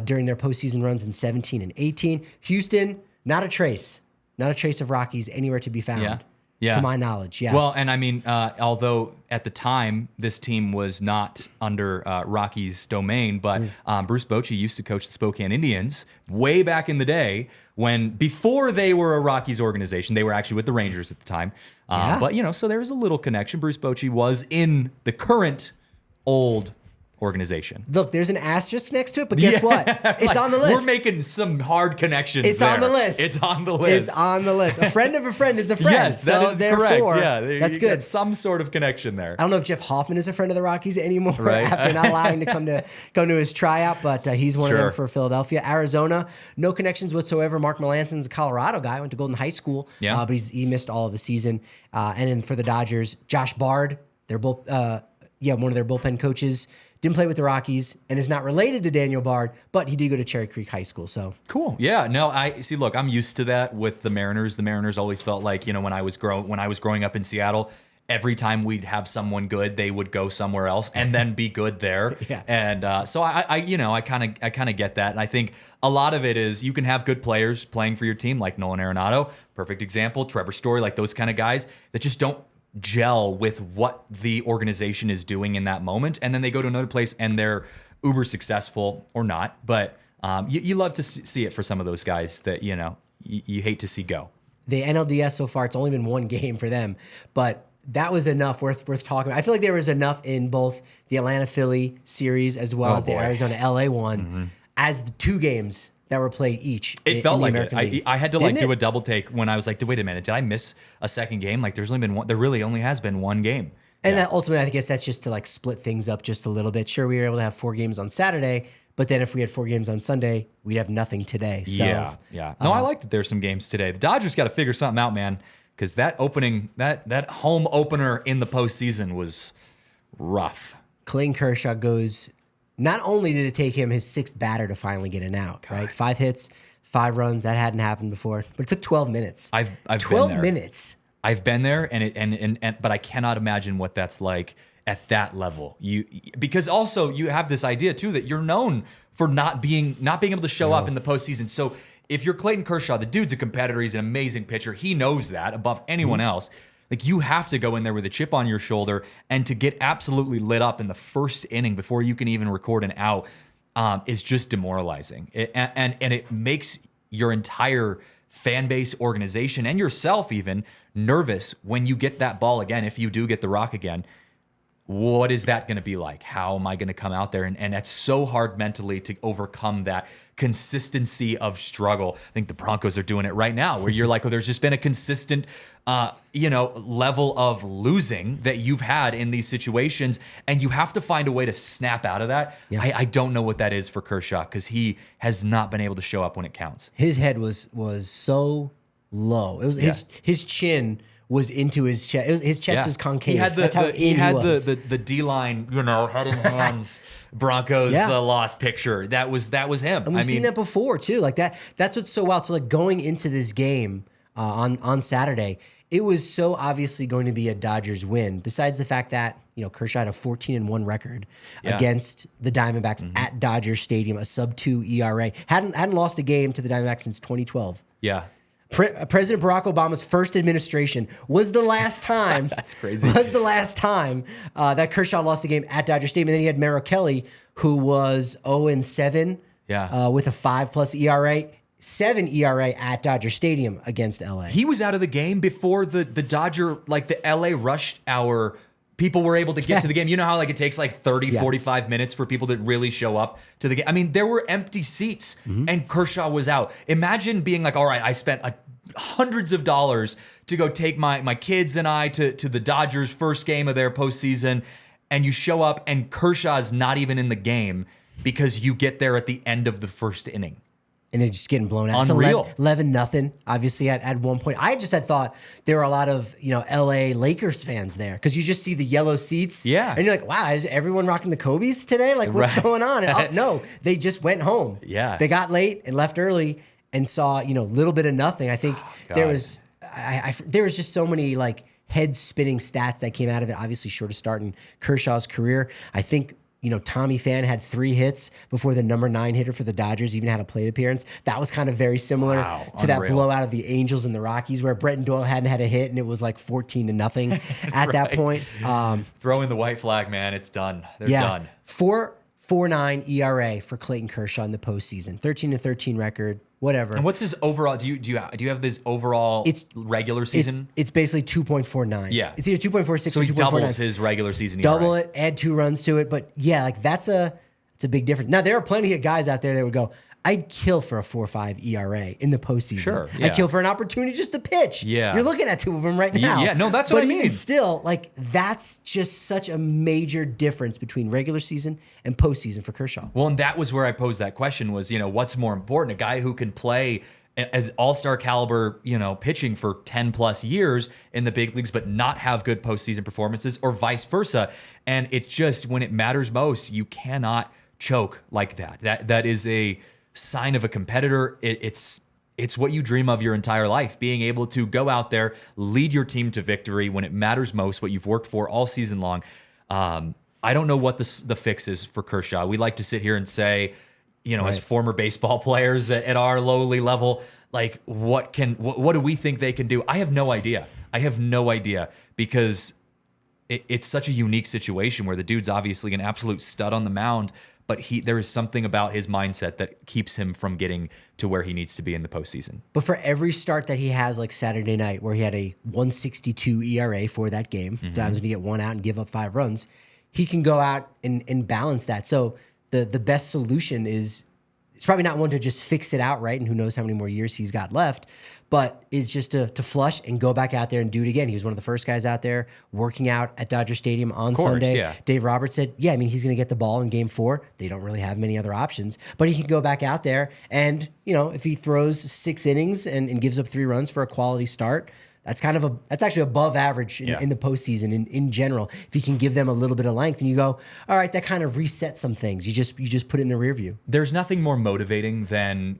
during their postseason runs in 17 and 18. Houston, not a trace of Rockies anywhere to be found. Yeah. To my knowledge, yes. Well, and I mean, although at the time this team was not under Rockies' domain, but Bruce Bochy used to coach the Spokane Indians way back in the day before they were a Rockies organization. They were actually with the Rangers at the time. But, so there was a little connection. Bruce Bochy was in the current old organization. Look, there's an asterisk next to it, but guess what? It's on the list. We're making some hard connections. It's on the list. It's on the list. It's on the list. A friend of a friend is a friend. Yes, that is correct. Yeah, that's good. Got some sort of connection there. I don't know if Jeff Hoffman is a friend of the Rockies anymore right. after not allowing to come to his tryout, but he's one of them for Philadelphia. Arizona, no connections whatsoever. Mark Melanson's a Colorado guy. Went to Golden High School, but he missed all of the season. And then for the Dodgers, Josh Bard, they're both one of their bullpen coaches. Didn't play with the Rockies and is not related to Daniel Bard, but he did go to Cherry Creek High School. So cool. Yeah. No, I see. Look, I'm used to that with the Mariners. The Mariners always felt like when I was growing up in Seattle, every time we'd have someone good, they would go somewhere else and then be good there. Yeah. And so I kind of get that. And I think a lot of it is you can have good players playing for your team, like Nolan Arenado, perfect example, Trevor Story, like those kind of guys that just don't gel with what the organization is doing in that moment. And then they go to another place and they're uber successful or not. But you love to see it for some of those guys that, you hate to see go. The NLDS so far, it's only been one game for them, but that was enough worth talking about. I feel like there was enough in both the Atlanta Philly series as well as the Arizona LA one as the 2 games that were played each. It felt like it. I had to do a double take when I was like, wait a minute, did I miss a second game? Like there's only been one. There really only has been one game. And that ultimately, I guess that's just to like split things up just a little bit. Sure, we were able to have 4 games on Saturday, but then if we had 4 games on Sunday, we'd have nothing today. So, yeah. No, I like that there's some games today. The Dodgers got to figure something out, man, because that home opener in the postseason was rough. Clayton Kershaw goes. Not only did it take him his 6th batter to finally get an out, right? 5 hits, 5 runs. That hadn't happened before, but it took 12 minutes. I've 12 been there. minutes. I've been there, but I cannot imagine what that's like at that level. Because also you have this idea too that you're known for not being able to show up in the postseason. So if you're Clayton Kershaw, the dude's a competitor. He's an amazing pitcher. He knows that above anyone else. Like you have to go in there with a chip on your shoulder, and to get absolutely lit up in the first inning before you can even record an out is just demoralizing. And it makes your entire fan base, organization, and yourself even nervous when you get that ball again. If you do get the rock again, what is that going to be like? How am I going to come out there? And that's so hard mentally to overcome that consistency of struggle. I think the Broncos are doing it right now, where you're like, oh, there's just been a consistent, level of losing that you've had in these situations, and you have to find a way to snap out of that. Yeah. I don't know what that is for Kershaw, because he has not been able to show up when it counts. His head was so low. It was his chin was into his chest. His chest was concave. He had the D-line, head and hands Broncos lost picture. That was him. And we've seen that before too. Like that. That's what's so wild. So like going into this game on Saturday, it was so obviously going to be a Dodgers win. Besides the fact that Kershaw had a 14-1 record against the Diamondbacks at Dodger Stadium, a sub-2 ERA. Hadn't lost a game to the Diamondbacks since 2012. Yeah. President Barack Obama's first administration was the last time. That's crazy. Was the last time that Kershaw lost a game at Dodger Stadium. And then he had Merrill Kelly, who was 0-7 with a 5+ ERA, 7 ERA at Dodger Stadium against LA. He was out of the game before the Dodger, like the LA rush hour. People were able to get to the game. You know how it takes 30, 45 minutes for people to really show up to the game? I mean, there were empty seats and Kershaw was out. Imagine being like, all right, I spent hundreds of dollars to go take my kids and I to the Dodgers' first game of their postseason, and you show up and Kershaw's not even in the game because you get there at the end of the first inning. And they're just getting blown out. Unreal. It's 11-0. Obviously, at one point, I just had thought there were a lot of LA Lakers fans there, because you just see the yellow seats. Yeah, and you're like, wow, is everyone rocking the Kobe's today? Like, what's going on? And, no, they just went home. Yeah, they got late and left early and saw little bit of nothing. I think there was there was just so many head spinning stats that came out of it. Obviously, shortest start in Kershaw's career. I think. Tommy Pham had 3 hits before the number 9 hitter for the Dodgers even had a plate appearance. That was kind of very similar to that blowout of the Angels and the Rockies, where Bretton Doyle hadn't had a hit and it was 14-0 at that point. Throwing the white flag, man. It's done. They're done. 4.49 ERA for Clayton Kershaw in the postseason. 13-13 record. Whatever. And what's his overall? Do you have this overall regular season? It's basically 2.49. Yeah, it's either 2.46 or 2.49. So he doubles his regular season. Double it, add 2 runs to it. But yeah, that's a big difference. Now there are plenty of guys out there that would go, I'd kill for a 4.5 ERA in the postseason. Sure, yeah. I'd kill for an opportunity just to pitch. Yeah, you're looking at 2 of them right now. Yeah, no, that's what I mean. But even still, that's just such a major difference between regular season and postseason for Kershaw. Well, and that was where I posed that question: was what's more important, a guy who can play as all-star caliber, pitching for 10+ years in the big leagues, but not have good postseason performances, or vice versa? And it's just, when it matters most, you cannot choke like that. That is a sign of a competitor. It's it's what you dream of your entire life, being able to go out there, lead your team to victory when it matters most, what you've worked for all season long. I don't know what the fix is for Kershaw. We like to sit here and say, as former baseball players at our lowly level, like what do we think they can do? I have no idea. Because it's such a unique situation where the dude's obviously an absolute stud on the mound, but there is something about his mindset that keeps him from getting to where he needs to be in the postseason. But for every start that he has, like Saturday night, where he had a 1.62 ERA for that game, times when you get one out and give up 5 runs, he can go out and balance that. So the best solution is, it's probably not one to just fix it outright, and who knows how many more years he's got left, but is just to flush and go back out there and do it again. He was one of the first guys out there working out at Dodger Stadium on Sunday. Yeah. Dave Roberts said, he's going to get the ball in game 4. They don't really have many other options, but he can go back out there and, if he throws 6 innings and gives up 3 runs for a quality start, that's actually above average in the postseason in general. If you can give them a little bit of length and you go, all right, that kind of resets some things. You just put it in the rear view. There's nothing more motivating than,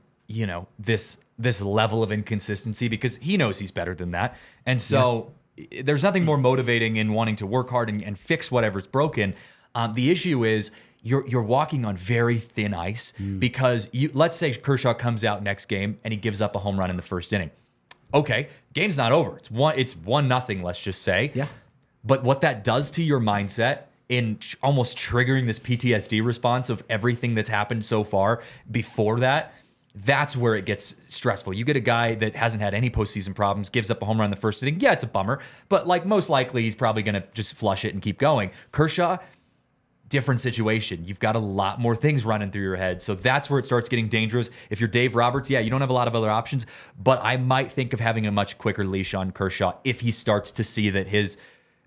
this level of inconsistency, because he knows he's better than that. And so there's nothing more motivating in wanting to work hard and fix whatever's broken. The issue is you're walking on very thin ice because let's say Kershaw comes out next game and he gives up a home run in the first inning. Okay, game's not over. It's 1-0, let's just say. Yeah. But what that does to your mindset in almost triggering this PTSD response of everything that's happened so far before that's where it gets stressful. You get a guy that hasn't had any postseason problems, gives up a home run in the first inning. Yeah, it's a bummer, but most likely he's probably going to just flush it and keep going. Kershaw, different situation. You've got a lot more things running through your head. So that's where it starts getting dangerous. If you're Dave Roberts, you don't have a lot of other options, but I might think of having a much quicker leash on Kershaw if he starts to see that his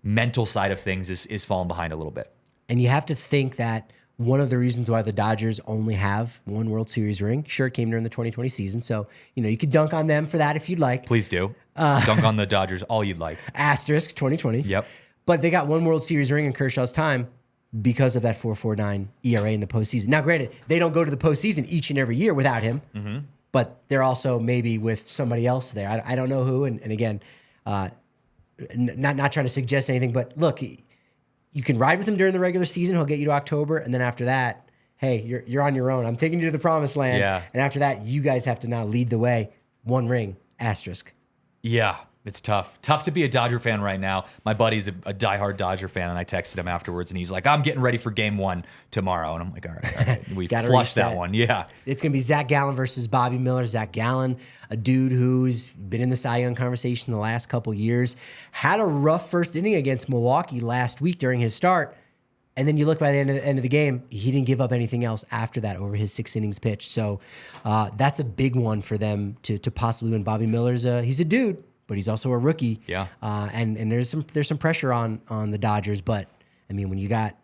mental side of things is falling behind a little bit. And you have to think that one of the reasons why the Dodgers only have 1 World Series ring, sure, it came during the 2020 season. So, you could dunk on them for that if you'd like. Please do. Dunk on the Dodgers all you'd like. Asterisk 2020. Yep. But they got 1 World Series ring in Kershaw's time because of that 4.49 ERA in the postseason. Now, granted, they don't go to the postseason each and every year without him, but they're also maybe with somebody else there. I don't know who. And again, not trying to suggest anything, but look, you can ride with him during the regular season. He'll get you to October. And then after that, hey, you're on your own. I'm taking you to the promised land. Yeah. And after that, you guys have to now lead the way. 1 ring, asterisk. Yeah, it's tough. Tough to be a Dodger fan right now. My buddy's a diehard Dodger fan, and I texted him afterwards, and he's like, I'm getting ready for game 1 tomorrow. And I'm like, all right. We flushed that one. Yeah. It's going to be Zach Gallen versus Bobby Miller. Zach Gallen, a dude who's been in the Cy Young conversation the last couple years, had a rough first inning against Milwaukee last week during his start. And then you look by the end of the game, he didn't give up anything else after that over his 6 innings pitch. So that's a big one for them to possibly win. Bobby Miller's he's a dude, but he's also a rookie. Yeah. And there's some pressure on the Dodgers. But I mean, when you got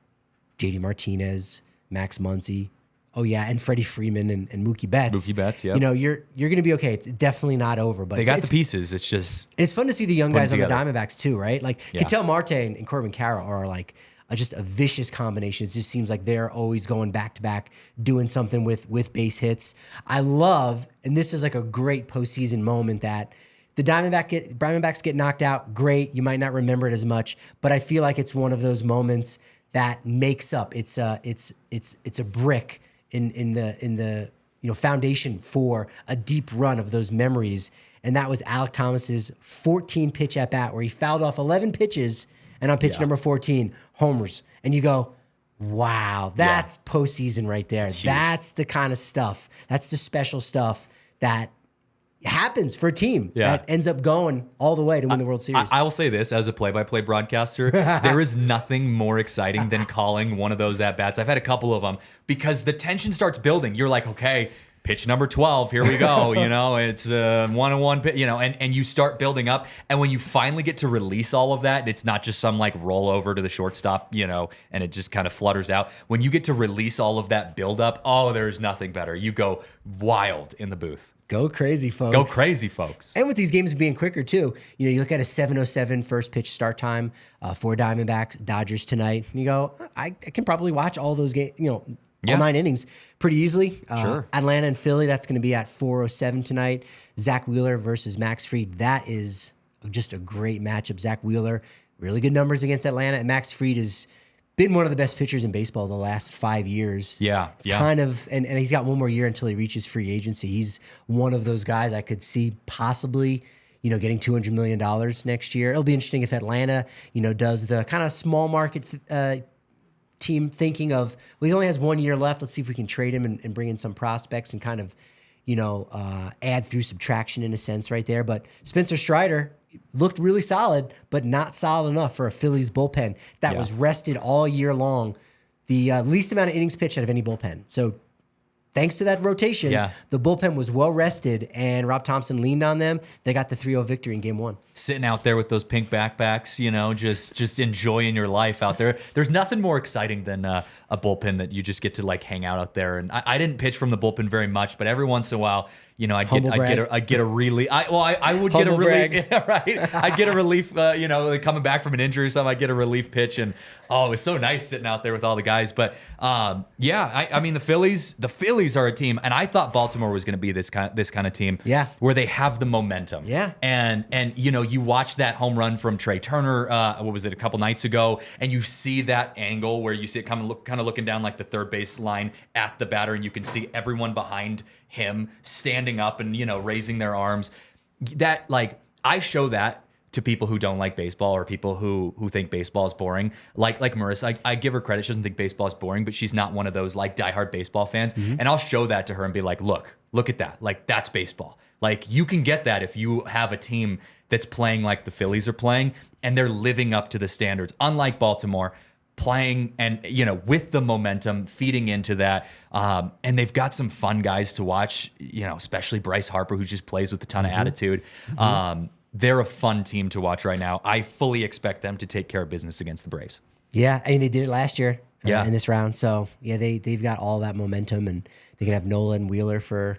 JD Martinez, Max Muncy, and Freddie Freeman and Mookie Betts. Mookie Betts, yeah. You're going to be okay. It's definitely not over. But they got the pieces. It's just it's fun to see the young guys on the together. Diamondbacks too, right? Like Ketel Marte and Corbin Carroll are like just a vicious combination. It just seems like they're always going back to back, doing something with base hits. I love, and this is like a great postseason moment that the Diamondbacks get knocked out. Great, you might not remember it as much, but I feel like it's one of those moments that makes up. It's a brick in the foundation for a deep run of those memories. And that was Alek Thomas's 14 pitch at bat where he fouled off 11 pitches. And on pitch number 14, homers. And you go, wow, that's postseason right there. That's the kind of stuff. That's the special stuff that happens for a team that ends up going all the way to win the World Series. I will say this, as a play-by-play broadcaster, there is nothing more exciting than calling one of those at-bats. I've had a couple of them because the tension starts building. You're like, okay, pitch number 12, here we go. It's 1-1 pitch, and you start building up. And when you finally get to release all of that, it's not just some like roll over to the shortstop, and it just kind of flutters out. When you get to release all of that buildup, there's nothing better. You go wild in the booth. Go crazy, folks. Go crazy, folks. And with these games being quicker, too, you look at a 7:07 first pitch start time for Diamondbacks, Dodgers tonight, and you go, I can probably watch all those games, all 9 innings pretty easily. Sure. Atlanta and Philly, that's going to be at 4:07 tonight. Zach Wheeler versus Max Fried. That is just a great matchup. Zach Wheeler, really good numbers against Atlanta, and Max Fried has been one of the best pitchers in baseball the last 5 years. Yeah. Kind of, and he's got one more year until he reaches free agency. He's one of those guys I could see possibly, getting $200 million next year. It'll be interesting if Atlanta, does the kind of small market team thinking of, well, he only has 1 year left. Let's see if we can trade him and bring in some prospects and kind of, add through subtraction in a sense right there. But Spencer Strider looked really solid, but not solid enough for a Phillies bullpen that was rested all year long. The least amount of innings pitched out of any bullpen. So thanks to that rotation, the bullpen was well rested, and Rob Thompson leaned on them. They got the 3-0 victory in Game 1. Sitting out there with those pink backpacks, just enjoying your life out there. There's nothing more exciting than a bullpen that you just get to hang out there. And I didn't pitch from the bullpen very much, but every once in a while, I'd get a relief. I would get a relief. Yeah, right. I'd get a relief. Coming back from an injury or something, I'd get a relief pitch, and it was so nice sitting out there with all the guys. But I mean, the Phillies are a team, and I thought Baltimore was going to be this kind of team. Yeah. Where they have the momentum. Yeah. And you watch that home run from Trey Turner. What was it, a couple nights ago? And you see that angle where you see it kind of looking down like the third base line at the batter, and you can see everyone behind him standing up and raising their arms. That I show that to people who don't like baseball or people who think baseball is boring. Like Marissa, I give her credit. She doesn't think baseball is boring, but she's not one of those diehard baseball fans. Mm-hmm. And I'll show that to her and be like, look at that. That's baseball. You can get that if you have a team that's playing like the Phillies are playing, and they're living up to the standards. Unlike Baltimore, playing and with the momentum feeding into that, and they've got some fun guys to watch, especially Bryce Harper, who just plays with a ton of attitude. Mm-hmm. They're a fun team to watch right now. I fully expect them to take care of business against the Braves. Yeah, and they did it last year in this round. So yeah, they've got all that momentum, and they can have Nola and Wheeler for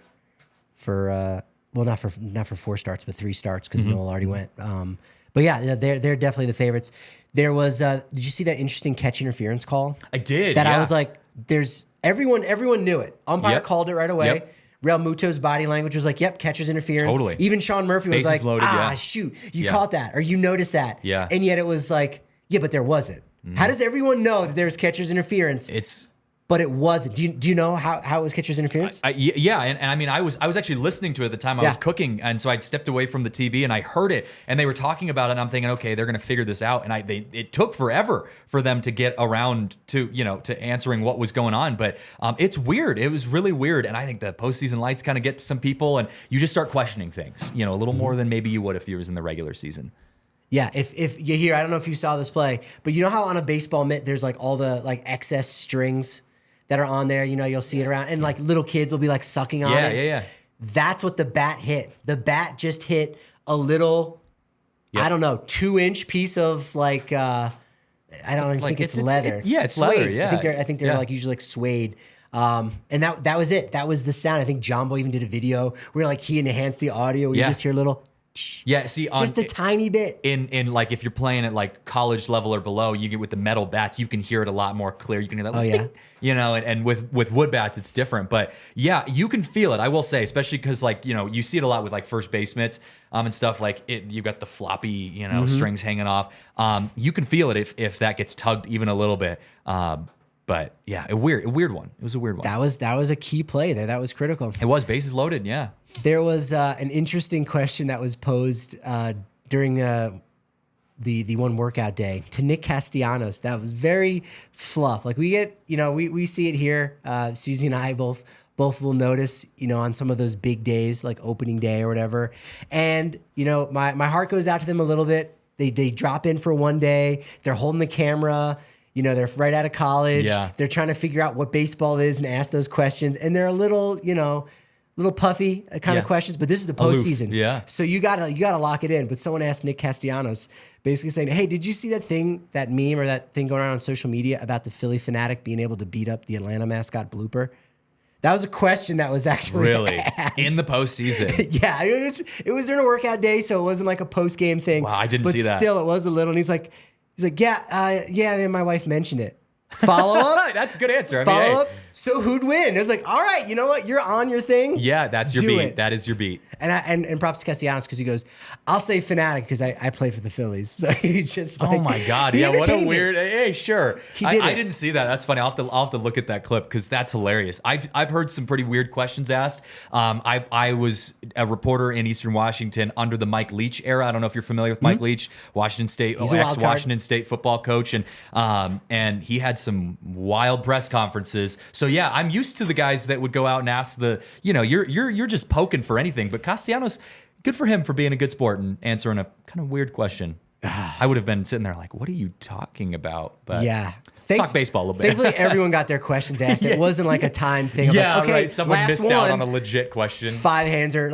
not for 4 starts, but 3 starts because Nola already went. But yeah, they're definitely the favorites. There was, did you see that interesting catch interference call? I did. I was like, there's everyone knew it. Umpire called it right away. Yep. Real Muto's body language was like, yep, catcher's interference. Totally. Even Sean Murphy was Bases like, loaded, shoot, you caught that, or you noticed that. Yeah. And yet it was like, yeah, but there wasn't. How does everyone know that there's catcher's interference? But it wasn't. Do you know how it was catcher's interference? Yeah, and I mean, I was actually listening to it at the time I was cooking, and so I'd stepped away from the TV and I heard it, and they were talking about it, and I'm thinking, okay, they're going to figure this out, and it took forever for them to get around to to answering what was going on, but it's weird. It was really weird, and I think the postseason lights kind of get to some people, and you just start questioning things, a little more than maybe you would if you was in the regular season. Yeah, if you hear, I don't know if you saw this play, but you know how on a baseball mitt there's all the excess strings that are on there, you'll see it around, and little kids will be sucking on it. Yeah. That's what the bat hit. The bat just hit a little, I don't know, 2-inch piece of I don't think it's leather. It's leather. Yeah, I think they're usually suede. And that was it. That was the sound. I think John Boy even did a video where he enhanced the audio. Where you just hear a little. Yeah, see, just a tiny bit. In if you're playing at college level or below, you get with the metal bats, you can hear it a lot more clear. You can hear that. Ding, and with wood bats, it's different. But yeah, you can feel it. I will say, especially because you see it a lot with first base mitts and stuff. You got the floppy strings hanging off. You can feel it if that gets tugged even a little bit. But yeah, a weird one. It was a weird one. That was a key play there. That was critical. It was bases loaded. Yeah. There was an interesting question that was posed during the one workout day to Nick Castellanos. That was very fluff. We get, we see it here. Susie and I both will notice, on some of those big days, like opening day or whatever. And, my heart goes out to them a little bit. They drop in for one day. They're holding the camera. They're right out of college. Yeah. They're trying to figure out what baseball is and ask those questions. And they're a little, little puffy kind of questions, but this is the postseason. Aloof. Yeah. So you gotta lock it in. But someone asked Nick Castellanos, basically saying, "Hey, did you see that meme or that thing going around on social media about the Philly fanatic being able to beat up the Atlanta mascot Blooper?" That was a question that was actually really asked. In the postseason. Yeah, it was during a workout day, so it wasn't like a post game thing. Wow, I didn't see that. But still, it was a little. And he's like, yeah, my wife mentioned it. Follow up. That's a good answer. I mean, Follow hey. up. So who'd win? It was like, all right, you know what? You're on your thing. Yeah, that's your Do beat. it. That is your beat. And props to Castellanos because he goes, I'll say Fanatic because I play for the Phillies. So he's just like, Oh my God. he Yeah, what a entertained weird. Hey, sure. He did I it. didn't see that. That's funny. I'll have to look at that clip because that's hilarious. I've heard some pretty weird questions asked. I was a reporter in Eastern Washington under the Mike Leach era. I don't know if you're familiar with Mike Leach, Washington State, He's a wild card. ex-Washington State football coach, and he had some wild press conferences. So yeah, I'm used to the guys that would go out and ask you're just poking for anything. But Castellanos, good for him for being a good sport and answering a kind of weird question. I would have been sitting there like, what are you talking about? But Yeah. let's talk baseball a little bit. Thankfully, everyone got their questions asked. It wasn't like a time thing. Of Yeah, like, okay, right. Someone last missed out on a legit question. 5 hands are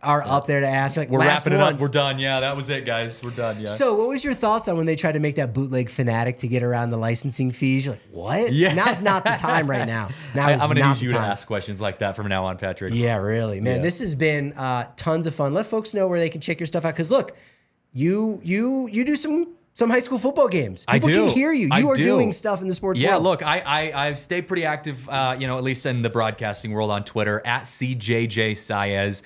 up there to ask. Like, We're last wrapping it one. up. We're done. Yeah, that was it, guys. We're done. Yeah. So, what was your thoughts on when they tried to make that bootleg Fanatic to get around the licensing fees? You're like, what? Yeah. Now's not the time right now. I'm going to need you to ask questions like that from now on, Patrick. Yeah, really, man. Yeah. This has been tons of fun. Let folks know where they can check your stuff out. Because look, you do some high school football games. People can hear you. You are doing stuff in the sports world. Yeah, look, I've stayed pretty active, at least in the broadcasting world on Twitter at CJJ Saez.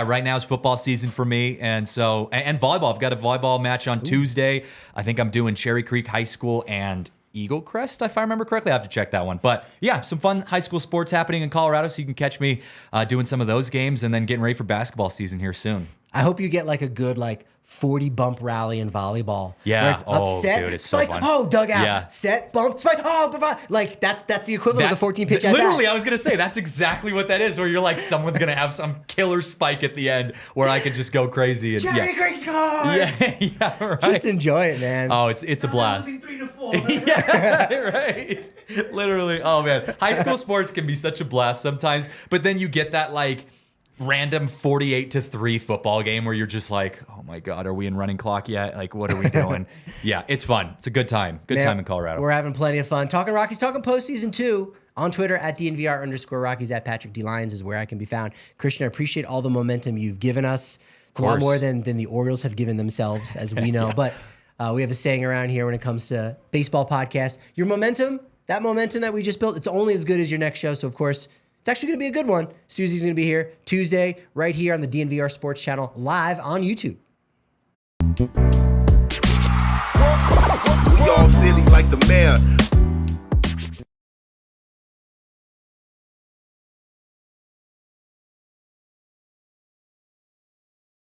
Right now is football season for me, and volleyball. I've got a volleyball match on Tuesday. I think I'm doing Cherry Creek High School and Eagle Crest, if I remember correctly. I have to check that one. But yeah, some fun high school sports happening in Colorado, so you can catch me doing some of those games and then getting ready for basketball season here soon. I hope you get like a good 40 bump rally in volleyball. Yeah. Where it's upset, dude, it's spike, so fun. oh, dugout, Yeah. set, bump, spike, oh, like that's the equivalent of the 14 pitch at bat. Literally, I was going to say, that's exactly what that is, where you're like, someone's going to have some killer spike at the end where I can just go crazy. And, Cherry Creek scores! Yeah, right. Just enjoy it, man. Oh, it's a blast. Losing 3-4. Yeah, right. Literally. Oh man, high school sports can be such a blast sometimes, but then you get that random 48-3 football game where you're just like, oh my God, are we in running clock yet? Like, what are we doing? Yeah, it's fun. It's a good time. Good time in Colorado. We're having plenty of fun. Talking Rockies, talking postseason too. On Twitter at DNVR_Rockies, at Patrick D. Lyons is where I can be found. Christian, I appreciate all the momentum you've given us. It's a lot more than the Orioles have given themselves, as we know. Yeah. But we have a saying around here when it comes to baseball podcasts. Your momentum, that momentum that we just built, it's only as good as your next show. So, of course, it's actually going to be a good one. Susie's going to be here Tuesday, right here on the DNVR Sports Channel, live on YouTube. We all silly like the mayor.